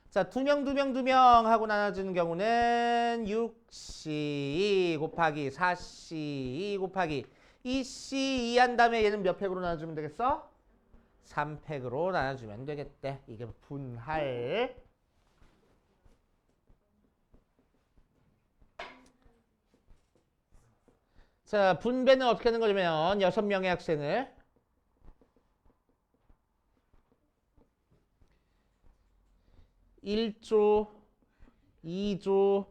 자, 2명, 2명, 2명 하고 나눠주는 경우는 6C2 곱하기 4C2 곱하기 2C2 한 다음에 얘는 몇 팩으로 나눠주면 되겠어? 3팩으로 나눠주면 되겠대. 이게 분할. 자, 분배는 어떻게 하는 거냐면 6명의 학생을 1조, 2조,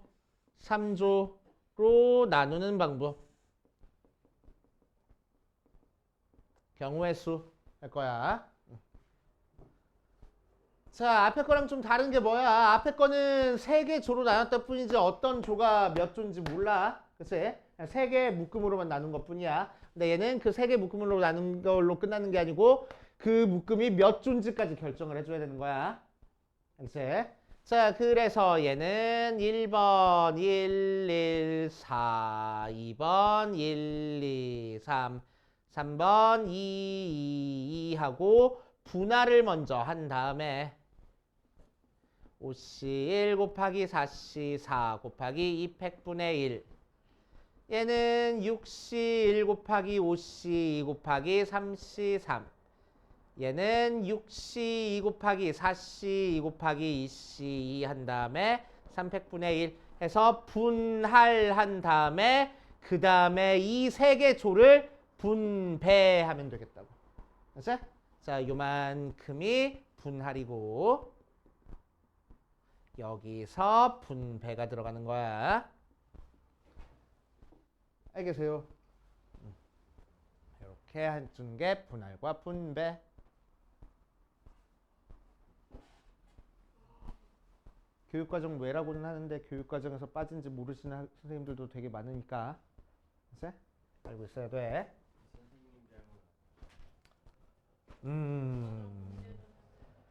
3조로 나누는 방법. 경우의 수 할 거야. 자, 앞에 거랑 좀 다른 게 뭐야? 앞에 거는 3개 조로 나눴다 뿐이지 어떤 조가 몇 조인지 몰라. 그치? 3개 묶음으로만 나눈 것 뿐이야. 근데 얘는 그 3개 묶음으로 나눈 걸로 끝나는 게 아니고 그 묶음이 몇 조인지까지 결정을 해줘야 되는 거야. 그치? 자, 그래서 얘는 1번 1, 1, 4, 2번 1, 2, 3, 3번 2, 2 하고 분할을 먼저 한 다음에 5C1 곱하기 4C4 곱하기 2팩분의 1 얘는 6C1 곱하기 5C2 곱하기 3C3 얘는 6C2 곱하기 4C2 곱하기 2C2 한 다음에 3팩분의 1 해서 분할한 다음에 그 다음에 이 세 개 조를 분배하면 되겠다고. 알았지? 자, 요만큼이 분할이고 여기서 분배가 들어가는 거야. 알겠어요? 이렇게 해주는 게 분할과 분배. 교육과정 왜라고는 하는데 교육과정에서 빠진지 모르시는 선생님들도 되게 많으니까 그치? 알고 있어야 돼. 선생님 잘못.